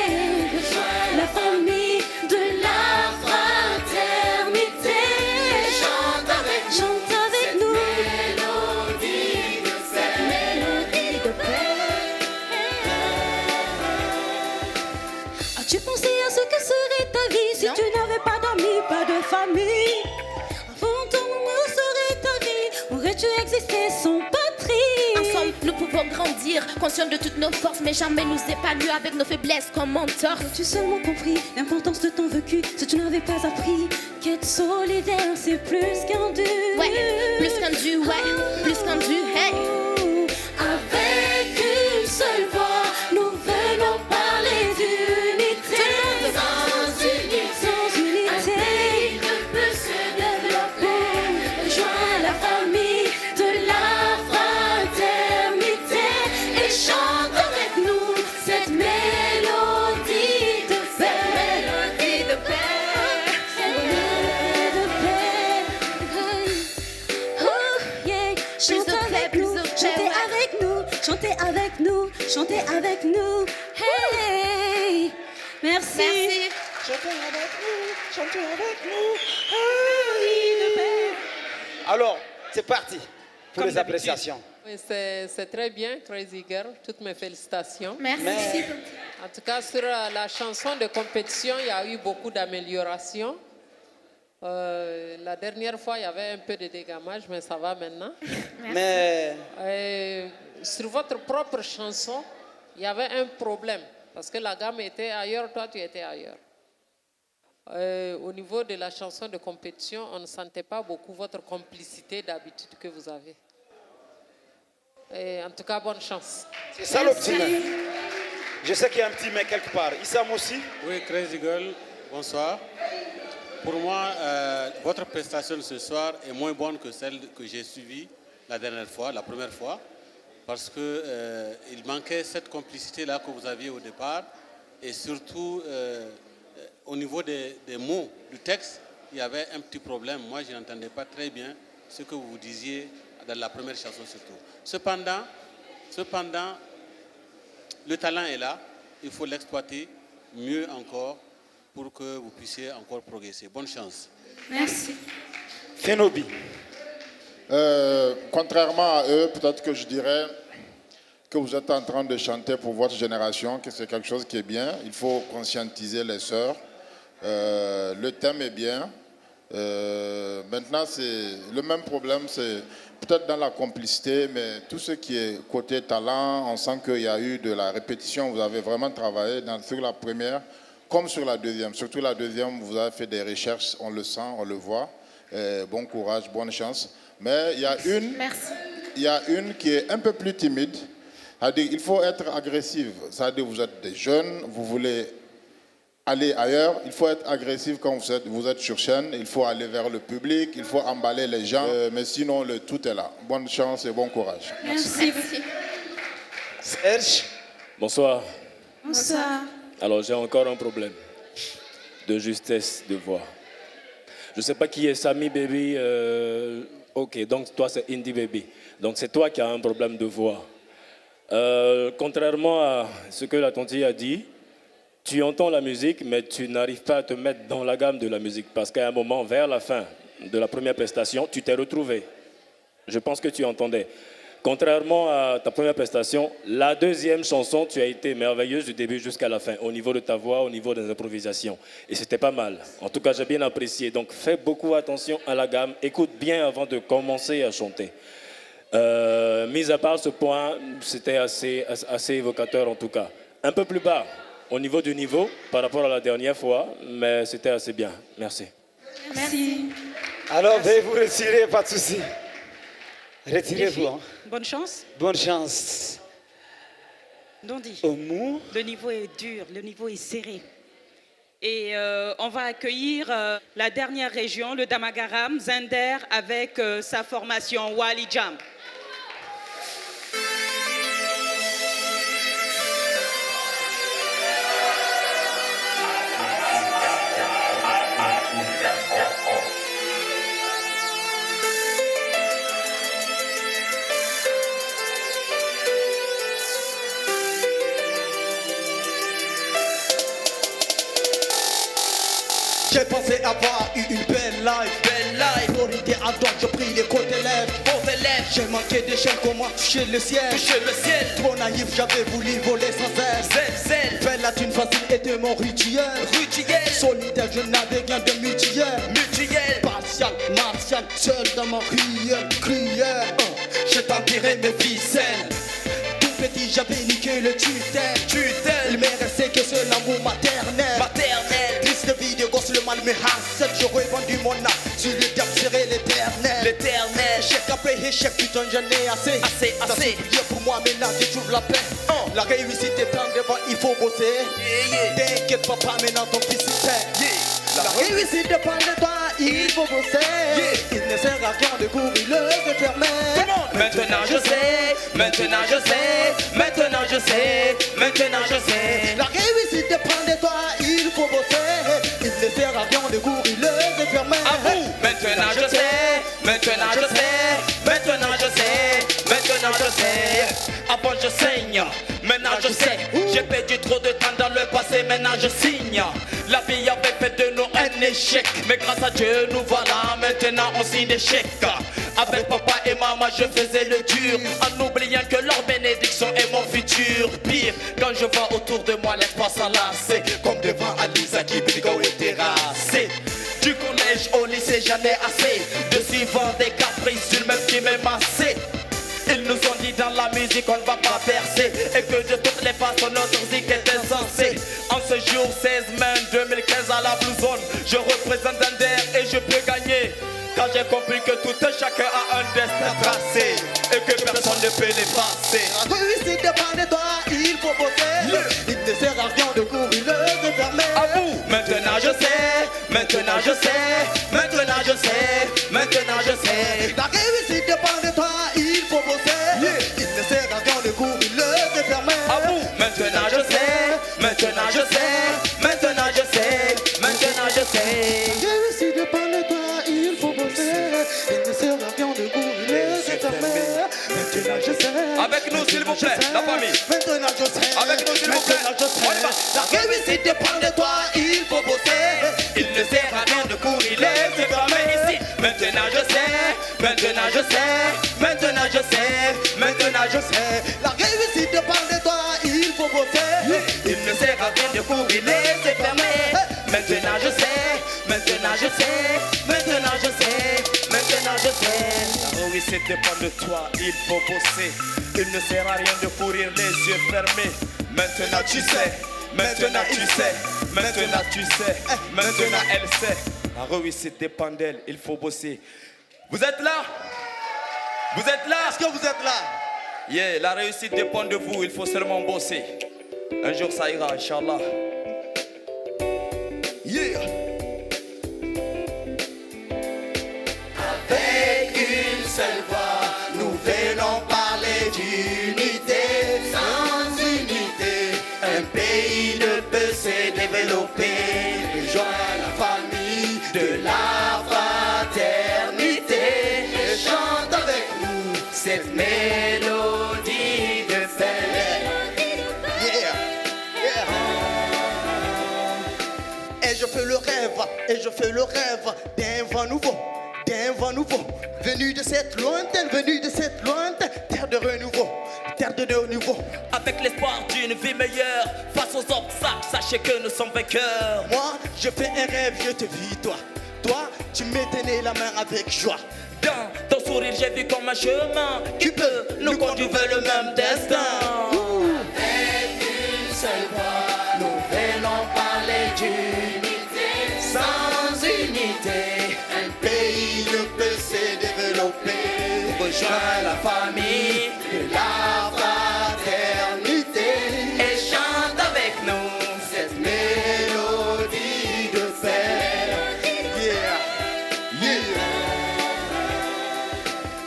La famille de la fraternité. Chante avec nous cette mélodie de paix. as-tu pensé à ce que serait ta vie si tu n'avais pas d'amis, pas de famille? Avant ton moment serait ta vie, aurais-tu existé sans patrie? Ensemble, nous pouvons grandir, conscients de toutes nos forces, mais jamais nous épanouir avec nos faiblesses comme mentor. As-tu seulement compris l'importance de ton vécu si tu n'avais pas appris qu'être solidaire c'est plus qu'un dû? Ouais, plus qu'un dû, ouais, plus qu'un dû, hey. Avec une seule voix, nous venons parler d'unité. Sans unité, un pays ne peut se développer. Joins la famille de la fraternité et chante avec nous cette mélodie de paix. Mélodie de Oh, yeah. Chantez avec nous, chantez avec nous, chantez avec nous, chantez avec nous. Hey, merci. Merci. Chantez avec nous, chantez avec nous. Alors, c'est parti pour Comme les appréciations. Oui, c'est très bien, Crazy Girl. Toutes mes félicitations. Merci. En tout cas, sur la chanson de compétition, il y a eu beaucoup d'améliorations. La dernière fois, il y avait un peu de dégamage, mais ça va maintenant. Mais sur votre propre chanson, il y avait un problème. Parce que la gamme était ailleurs, toi, tu étais ailleurs. Au niveau de la chanson de compétition, on ne sentait pas beaucoup votre complicité d'habitude que vous avez. Et en tout cas, bonne chance. C'est ça le petit mec. Je sais qu'il y a un petit mec quelque part. Issam aussi? Oui, Crazy Girl, bonsoir. Pour moi, votre prestation ce soir est moins bonne que celle que j'ai suivie la dernière fois, la première fois, parce qu'il manquait cette complicité-là que vous aviez au départ. Et surtout, au niveau des mots du texte, il y avait un petit problème. Moi, je n'entendais pas très bien ce que vous disiez dans la première chanson surtout. Cependant, le talent est là. Il faut l'exploiter mieux encore pour que vous puissiez encore progresser. Bonne chance. Merci. Fenobi. Contrairement à eux, peut-être que je dirais que vous êtes en train de chanter pour votre génération, que c'est quelque chose qui est bien. Il faut conscientiser les sœurs. Le thème est bien. Maintenant, c'est le même problème, c'est peut-être dans la complicité, mais tout ce qui est côté talent, on sent qu'il y a eu de la répétition. Vous avez vraiment travaillé sur la première comme sur la deuxième. Surtout la deuxième, vous avez fait des recherches, on le sent, on le voit. Bon courage, bonne chance. Mais il y a une qui est un peu plus timide. C'est-à-dire, il faut être agressif. C'est-à-dire, vous êtes des jeunes, vous voulez aller ailleurs, il faut être agressif quand vous êtes sur scène, il faut aller vers le public, il faut emballer les gens, mais sinon tout est là. Bonne chance et bon courage. Merci. Serge. Bonsoir. Bonsoir. Alors j'ai encore un problème de justesse de voix. Je ne sais pas qui est Sami Baby. Ok, donc toi c'est Indie Baby. Donc c'est toi qui as un problème de voix. Contrairement à ce que la tontille a dit, tu entends la musique, mais tu n'arrives pas à te mettre dans la gamme de la musique. Parce qu'à un moment, vers la fin de la première prestation, tu t'es retrouvé. Je pense que tu entendais. Contrairement à ta première prestation, la deuxième chanson, tu as été merveilleuse du début jusqu'à la fin, au niveau de ta voix, au niveau des improvisations. Et c'était pas mal. En tout cas, j'ai bien apprécié. Donc, fais beaucoup attention à la gamme. Écoute bien avant de commencer à chanter. Mis à part ce point, c'était assez évocateur en tout cas. Un peu plus bas au niveau du niveau par rapport à la dernière fois, mais c'était assez bien. Merci. Merci. Alors, veuillez vous retirer, pas de souci. Retirez-vous. Hein. Bonne chance. Bonne chance. Dondi. Oumou. Le niveau est dur, le niveau est serré. Et on va accueillir la dernière région, le Damagaram, Zender, avec sa formation Wali Jam. J'ai pensé avoir eu une belle life, pour idée à droite, j'ai pris les côtés lèvres, j'ai manqué d'échelle, comment toucher le ciel, trop naïf, j'avais voulu voler sans zèle, belle la thune facile était mon rituel, solitaire, je n'avais rien de mutuel, partial, martial, seul dans mon criel, j'ai tempéré mes ficelles. Petit, j'avais niqué le tutel. Il m'est resté que ce l'amour maternel. Triste vie de gosse, le mal me harcèle. J'aurais vendu mon âme sur le diable serait l'éternel. Chèque après échec, putain, j'en ai assez. Ça suffit pour moi, maintenant je trouve la paix. La réussite est en devant, il faut bosser. T'inquiète papa, maintenant ton fils est fait. La réussite dépend de toi, il faut bosser. Il ne sert à rien de courir le fermer. Maintenant je sais, maintenant je sais, maintenant je sais, maintenant je sais. La réussite dépend de toi, il faut bosser. Il ne sert à rien de courir le fermer. À vous, maintenant je sais, maintenant je sais, maintenant je sais, maintenant je sais. Avant je saigne, maintenant je sais. J'ai perdu trop de temps dans le passé, maintenant je signe. La vie avait fait de nous un échec, mais grâce à Dieu nous voilà, maintenant on signe des chèques. Avec papa et maman je faisais le dur, en oubliant que leur bénédiction est mon futur. Pire, quand je vois autour de moi l'espace enlacé, comme devant Alisa qui Brigo est terrassé. Du collège au lycée j'en ai assez, de suivre des caprices d'une meuf qui m'est massée. Ils nous ont dit dans la musique on ne va pas percer, et que de toutes les façons notre musique est insensée. En ce jour 16 mai 2015 à la Blue Zone, je représente Zender et je peux gagner. Quand j'ai compris que tout un chacun a un destin tracé, et que personne ne peut l'effacer. La réussite dépend de toi, il faut bosser. Il ne sert à rien de courir le fermer. À vous, maintenant je sais, maintenant je sais, maintenant je sais, maintenant je sais. La réussite dépend de toi, il faut bosser. Il ne sert à rien de courir le fermer. À vous, maintenant je sais, maintenant je sais. Avec nous, s'il vous plaît, la famille. Maintenant je sais. Avec nous, s'il vous plaît. On y va. La réussite dépend de toi, il faut bosser. Il ne sert à rien de courir les yeux fermés ici. Maintenant je sais, maintenant je sais, maintenant je sais, maintenant je sais. La réussite dépend de toi, il faut bosser. Il ne sert à rien de courir les yeux fermés. Maintenant je sais, maintenant je sais, maintenant je sais, maintenant je sais. La réussite dépend de toi, il faut bosser. Il ne sert à rien de courir les yeux fermés. Maintenant tu sais, maintenant tu sais, maintenant tu sais, maintenant elle sait. La réussite dépend d'elle, il faut bosser. Vous êtes là? Vous êtes là? Est-ce que vous êtes là? Yeah, la réussite dépend de vous, il faut seulement bosser. Un jour ça ira, Inch'Allah. Yeah. Avec une seule voix, nous venons parler d'unité. Sans unité, un pays ne peut se développer. Rejoins la famille de la fraternité et chante avec nous cette mélodie de paix. Yeah, yeah. Et je fais le rêve d'un vent nouveau. D'un vent nouveau, venu de cette lointaine, terre de renouveau, terre de renouveau. Avec l'espoir d'une vie meilleure, face aux obstacles, sachez que nous sommes vainqueurs. Moi, je fais un rêve, je te vis toi. Toi, tu me tenais la main avec joie. Dans ton sourire, j'ai vu comme un chemin qui peut nous conduire vers le même destin. Avec une seule voix, nous venons parler d'unité. Sans unité, un pays ne peut se développer. Rejoins la famille de la fraternité et chante avec nous cette mélodie de paix. Yeah, yeah.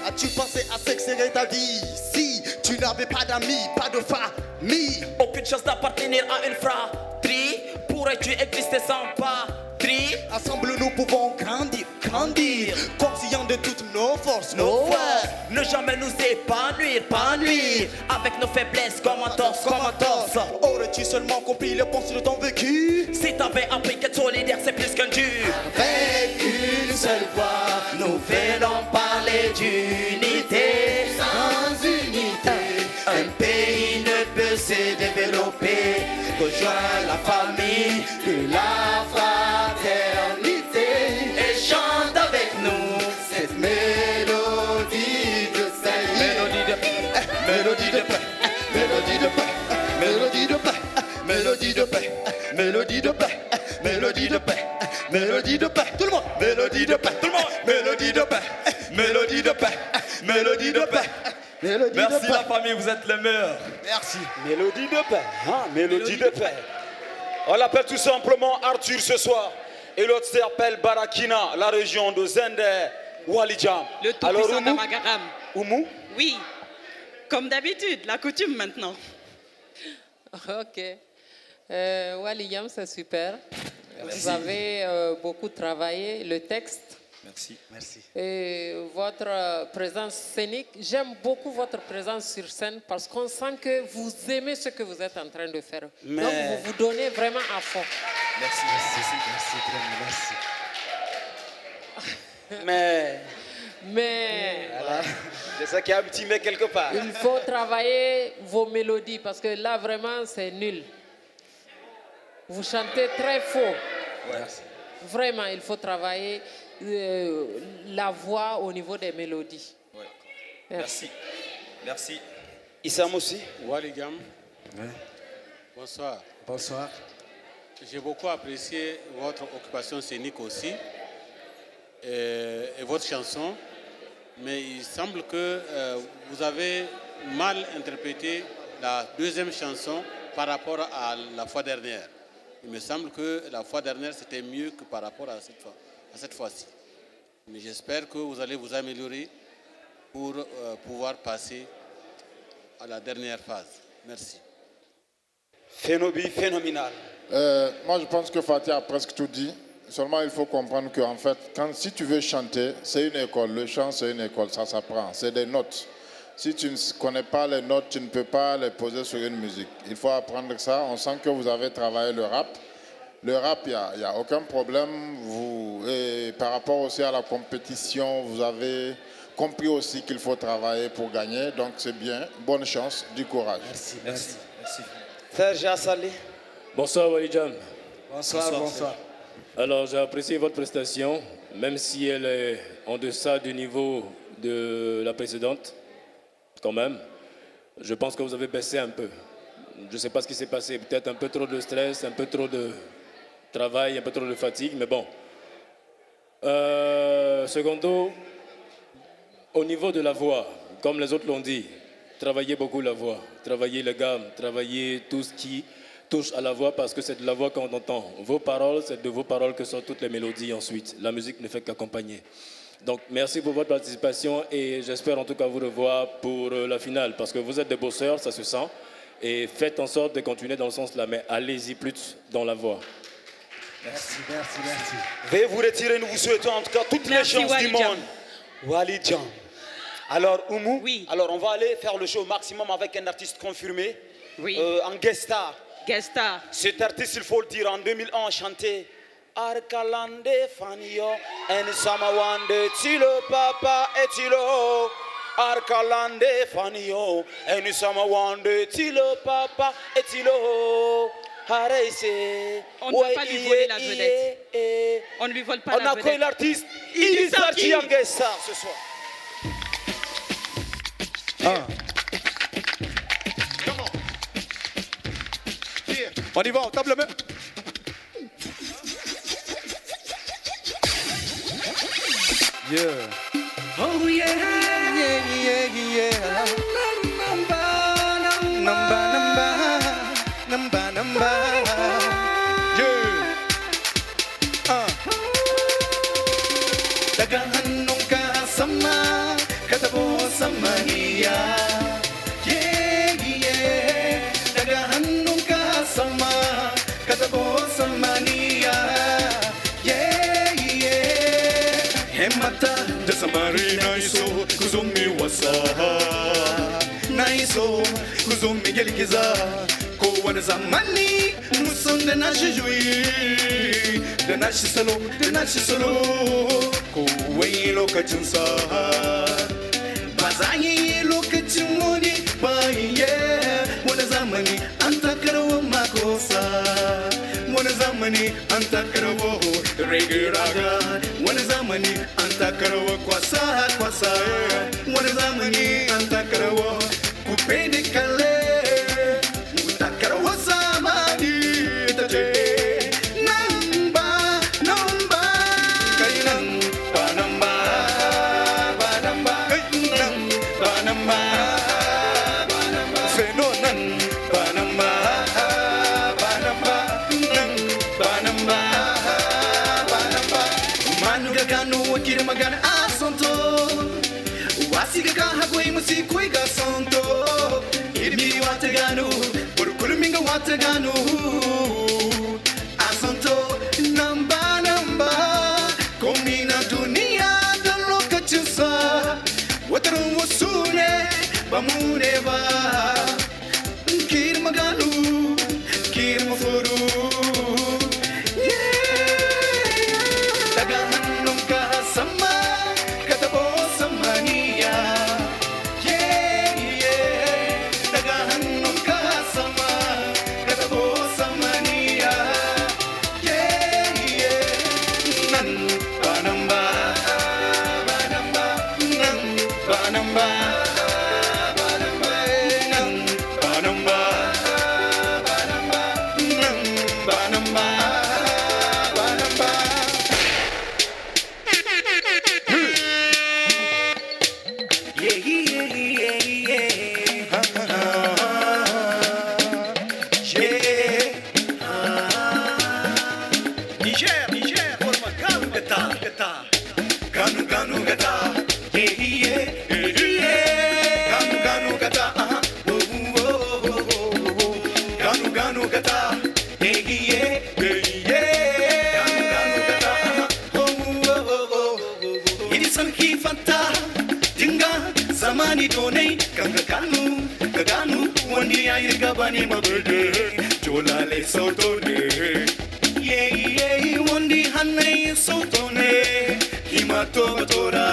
As-tu pensé à ce que serait ta vie si tu n'avais pas d'amis, pas de famille? Aucune chance d'appartenir à une fratrie. Pourrais-tu exister sans patrie? Ensemble nous pouvons grandir, conscients de toutes nos forces, ne jamais nous épanouir, avec nos faiblesses comme un torse, Aurais-tu seulement compris le pensée de ton vécu? Si t'avais appris qu'être solidaire c'est plus qu'un dur. Avec une seule voix, nous venons parler d'unité. Sans unité, un pays ne peut se développer. Rejoins la famille de la fraternité et chante avec nous cette mélodie de paix. Mélodie de paix, mélodie de paix, Mélodie de paix, mélodie de paix, mélodie de paix, mélodie de paix, mélodie de paix, mélodie de paix, tout le monde, mélodie de paix, tout le monde, mélodie de paix, mélodie de paix, mélodie de paix. Merci la famille, vous êtes les meilleurs. Merci. Mélodie de paix, hein? Mélodie de paix. On l'appelle tout simplement Arthur ce soir. Et l'autre s'appelle Barakina, la région de Zender, Walijam. Le tout-puissant d'Amagaram. Oumou? Oui, comme d'habitude, la coutume maintenant. Ok. Walijam, c'est super. Merci. Vous avez beaucoup travaillé le texte. Merci, merci. Et votre présence scénique, j'aime beaucoup votre présence sur scène parce qu'on sent que vous aimez ce que vous êtes en train de faire. Mais... Donc vous vous donnez vraiment à fond. Merci, merci. Mais... Voilà. Je sais qu'il y a un petit mais quelque part. Il faut travailler vos mélodies parce que là vraiment c'est nul. Vous chantez très faux. Merci. Vraiment, il faut travailler la voix au niveau des mélodies. Ouais. Merci. Merci. Issam aussi. Waligam. Ouais. Bonsoir. Bonsoir. J'ai beaucoup apprécié votre occupation scénique aussi et votre chanson, mais il semble que vous avez mal interprété la deuxième chanson par rapport à la fois dernière. Il me semble que la fois dernière c'était mieux que par rapport à cette fois-ci. Mais j'espère que vous allez vous améliorer pour pouvoir passer à la dernière phase. Merci. Phénoménal. Moi, je pense que Fatih a presque tout dit. Seulement, il faut comprendre qu'en fait, si tu veux chanter, c'est une école. Le chant, c'est une école. Ça s'apprend. C'est des notes. Si tu ne connais pas les notes, tu ne peux pas les poser sur une musique. Il faut apprendre ça. On sent que vous avez travaillé le rap. Le rap, il n'y a aucun problème. Et par rapport aussi à la compétition, vous avez compris aussi qu'il faut travailler pour gagner. Donc c'est bien. Bonne chance, du courage. Merci. Serge Assalé. Bonsoir Walijam. Bonsoir. Alors j'ai apprécié votre prestation, même si elle est en deçà du niveau de la précédente, quand même. Je pense que vous avez baissé un peu. Je ne sais pas ce qui s'est passé, peut-être un peu trop de stress, un peu trop de travail, un peu trop de fatigue, mais bon. Secondo, au niveau de la voix, comme les autres l'ont dit, travaillez beaucoup la voix, travaillez les gammes, travaillez tout ce qui touche à la voix parce que c'est de la voix qu'on entend. Vos paroles, c'est de vos paroles que sortent toutes les mélodies ensuite. La musique ne fait qu'accompagner. Donc merci pour votre participation et j'espère en tout cas vous revoir pour la finale parce que vous êtes des bosseurs, ça se sent. Et faites en sorte de continuer dans le sens là, mais allez-y plus dans la voix. Merci. Veuillez vous retirer, nous vous souhaitons en tout cas toutes les chances du monde. Walijam. Alors, Oumou, alors on va aller faire le show au maximum avec un artiste confirmé. Oui. En guest star. Guest star. Cet artiste, il faut le dire, en 2001, chantait Arkalande Fanio, en Samawande, Tilo Papa et Tilo. Arkalande Fanio, en Samawande, Tilo Papa et Tilo. On ne va pas lui voler la vedette. On ne lui vole pas la vedette. On accueille l'artiste Ilisarti en guest star ce soir. On y va, on tape le même. Yeah. Oh yeah. Number. Yeah. Daga hannunka sama, ka tabo samaniya. Yeah. Daga hannunka sama, ka tabo samaniya. Yeah. Hemata da samari na iso, ku zo mi wasa. Na iso, ku zo mi girgiza. Kowane zamani musun da nashi juyi, da nashi salo, kowai lokacinsa. Ba za yi lokacin wani baye, wani zamani an takarwa makosa, wani zamani an takarwa rege raga, wani zamani an takarwa kwasa, wani zamani an takarwa kupe da kalle. Magana asonto wasiga ka hagwai musi kuiga sonto irmi wataganu burkulminga wataganu asonto namba komina dunia da lokacin sa wataran wasune bamune ba kirmaganu kirmafuru sama katabo samaniya daga hannunka sama katabo samaniya nan ba nan ba nan ba nan ba Sama bani donai kanga kanu wandi ayi gabani mabede jola le sotone ye wandi hanai sotone ima totora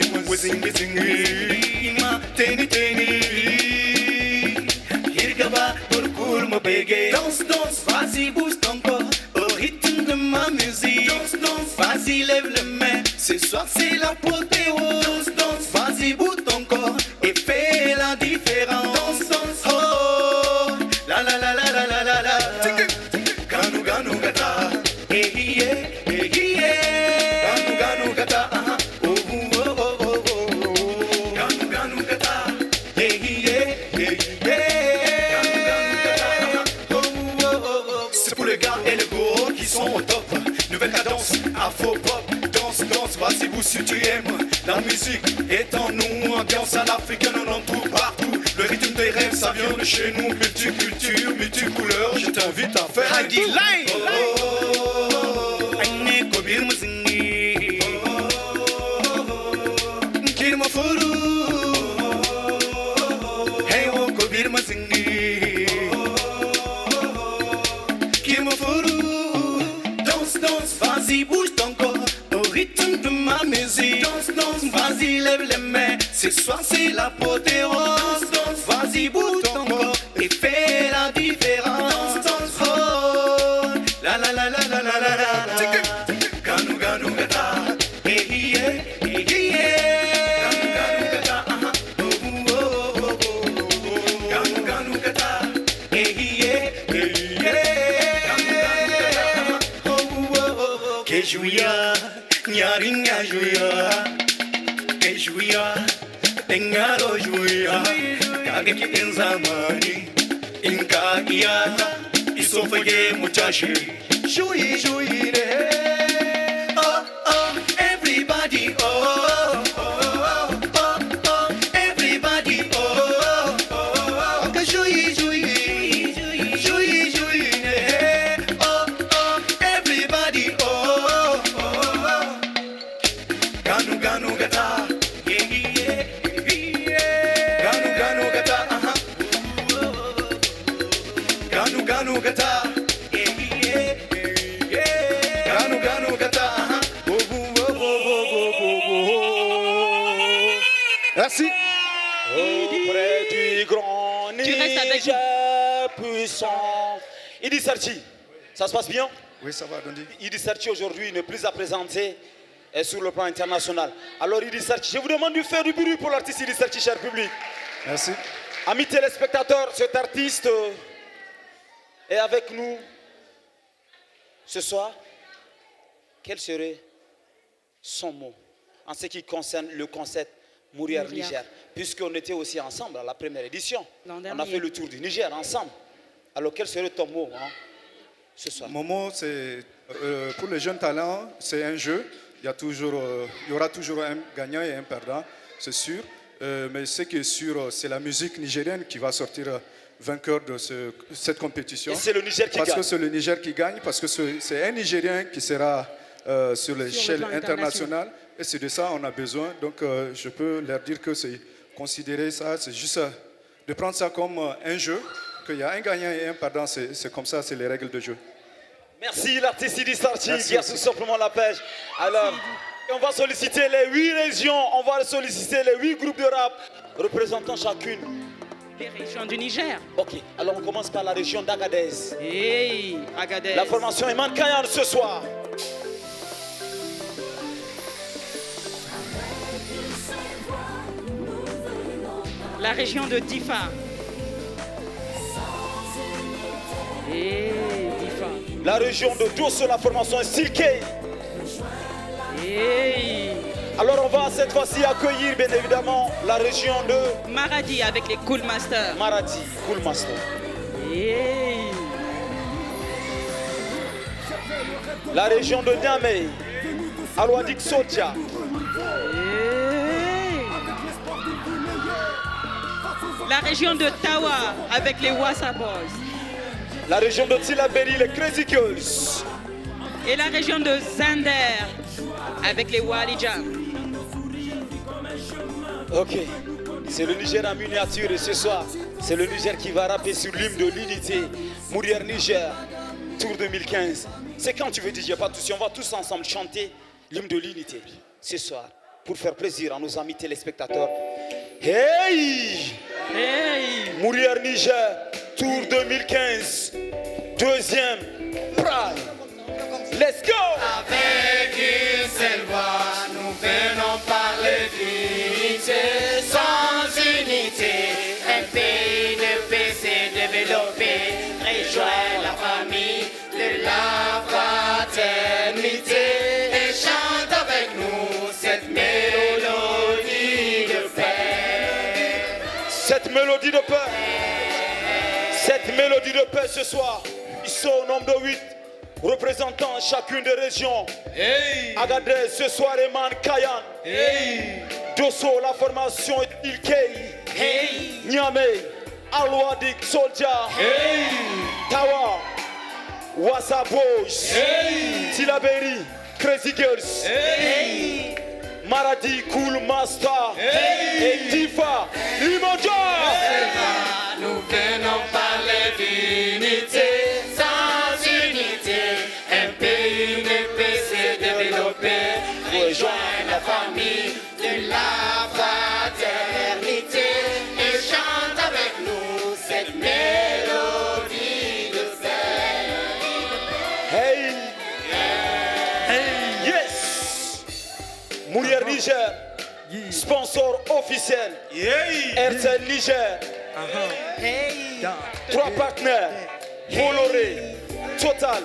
ima zingi ima teni hirgaba kurkur mabege danse vas-y bouge ton corps au rythme de ma musique danse vas-y lève les mains ce soir c'est la l'apothéose danse vas-y bouge ton corps et fais la différence danse oh la la la la la la la la ganu gata ganu gata oh oh oh oh ganu gata c'est pour les gars et les gros qui sont au top. Nouvelle cadence, afro-pop, danse, vas-y vous si tu aimes. La musique est en nous, ambiance à l'africaine, on en trouve partout. Le rythme des rêves, ça vient de chez nous. Multiculture, multicouleur, je t'invite à faire un tour. Vas-y bouge ton corps au rythme de ma musique danse, vas-y lève les mains ce soir c'est l'apothéose danse, vas-y bouge ton corps et fais la différence oh, la la la la la la la la ganu gata ganu gata que juia, nyarinya juia, que juia, tengaro juia, kage kitin zamani, inka iyata, isofage muchashi, jui re, oh oh, everybody oh oh oh oh, everybody oh oh oh, que jui re, oh oh, everybody oh. Ganu gata, ganu gata, ganu gata, ganu gata. Merci. Auprès du grand Niger puissant. Idi Serchi, ça se passe bien? Oui, ça va, Dondi. Idi Serchi aujourd'hui n'est plus à présenter sur le plan international. Alors Idi Serchi, je vous demande de faire du bruit pour l'artiste Idi Serchi, cher public. Merci. Amis téléspectateurs, cet artiste est avec nous ce soir. Quel serait son mot en ce qui concerne le concept Mourir Niger, puisqu'on était aussi ensemble à la première édition. On a fait le tour du Niger ensemble. Alors quel serait ton mot ce soir? Mon mot, c'est pour les jeunes talents, c'est un jeu. Il y aura toujours un gagnant et un perdant, c'est sûr. Mais ce qui est sûr, c'est la musique nigérienne qui va sortir vainqueur de cette compétition. Et c'est le Niger qui gagne. Parce que c'est le Niger qui gagne, parce que c'est un Nigérien qui sera sur l'échelle internationale. Et c'est de ça qu'on a besoin. Donc je peux leur dire que c'est considérer ça, c'est juste de prendre ça comme un jeu, qu'il y a un gagnant et un perdant, c'est comme ça, c'est les règles de jeu. Merci l'artiste Idi Serchi qui a tout simplement la pêche. Alors, on va solliciter les 8 régions, on va solliciter les 8 groupes de rap représentant chacune les régions du Niger. Ok, alors on commence par la région d'Agadez. Hey, Agadez. La formation Eman Kayan ce soir. La région de Difa. Hey, Difa. La région de Dosso, la formation Silke. Hey. Alors on va cette fois-ci accueillir bien évidemment la région de Maradi avec les Cool Masters. Maradi, Cool Master. Hey. La région de Niamey, Alwadik Sotia. Hey. La région de Tawa avec les Wassa Boys. La région de Tilaberi, les Crazy Girls. Et la région de Zander avec les Walidja. Ok. C'est le Niger en miniature et ce soir, c'est le Niger qui va rapper sur l'hymne de l'unité. Mourir Niger, Tour 2015. C'est quand tu veux dire, pas de souci, on va tous ensemble chanter l'hymne de l'unité ce soir pour faire plaisir à nos amis téléspectateurs. Hey! Hey! Mourir Niger, Tour 2015, deuxième Pride. Let's go! Avec une seule voix, nous venons parler d'unité. Sans unité, un pays ne peut se développer. Rejoins la famille de la fraternité et chante avec nous cette mélodie de paix. Cette mélodie de paix. Cette mélodie de paix ce soir. Ils sont au nombre de 8. Représentant chacune des régions. Hey. Agadez ce soir Eman Kayan. Hey. Dosso la formation Ilkei. Hey. Niamey Alwadik Soldier. Hey. Tawa Wassa Boys. Hey. Tilaberi Crazy Girls. Hey. Maradi Cool Master. Hey. Et Tifa Limonja. Hey. Nous venons parler d'unité. Rejoins la famille de la fraternité et chante avec nous cette mélodie de paix. Hey! Hey! Yes! Mourir Niger, sponsor officiel. RTL Niger. Hey! 3 partenaires. Bolloré, Total,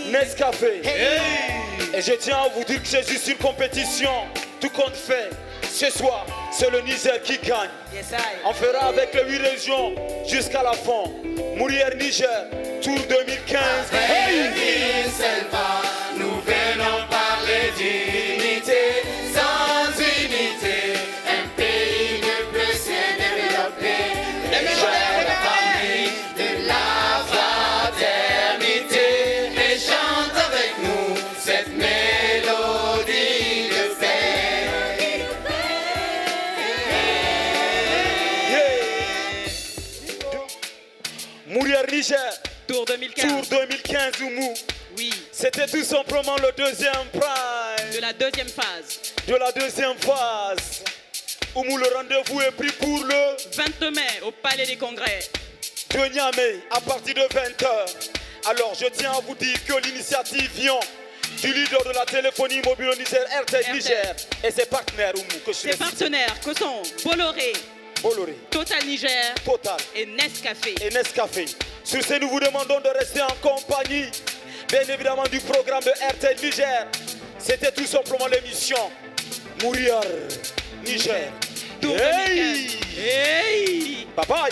Nescafé. Et je tiens à vous dire que c'est juste une compétition. Tout compte fait. Ce soir, c'est le Niger qui gagne. On fera avec les 8 régions jusqu'à la fin. Mourir Niger, Tour 2015. Hey! Une seule voix, nous venons parler d'unité. Sans unité, un pays ne peut se développer. Rejoins la famille de la fraternité et chante avec nous cette mélodie de paix. Mourir Niger, Tour 2015. Tour 2015 Oumou. Oui. C'était tout simplement le deuxième prime. De la deuxième phase. De la deuxième phase. Oumou, le rendez-vous est pris pour le 22 mai au Palais des Congrès de Niamey à partir de 20h. Alors je tiens à vous dire que l'initiative vient du leader de la téléphonie mobile au Niger, RTL Niger, et ses partenaires Oumou, que je Ses partenaires que sont Bolloré, Total Niger et Nescafé. Sur ce, nous vous demandons de rester en compagnie, bien évidemment, du programme de RTL Niger. C'était tout simplement l'émission Mourir Niger. Tour 2015. Hey! Bye bye.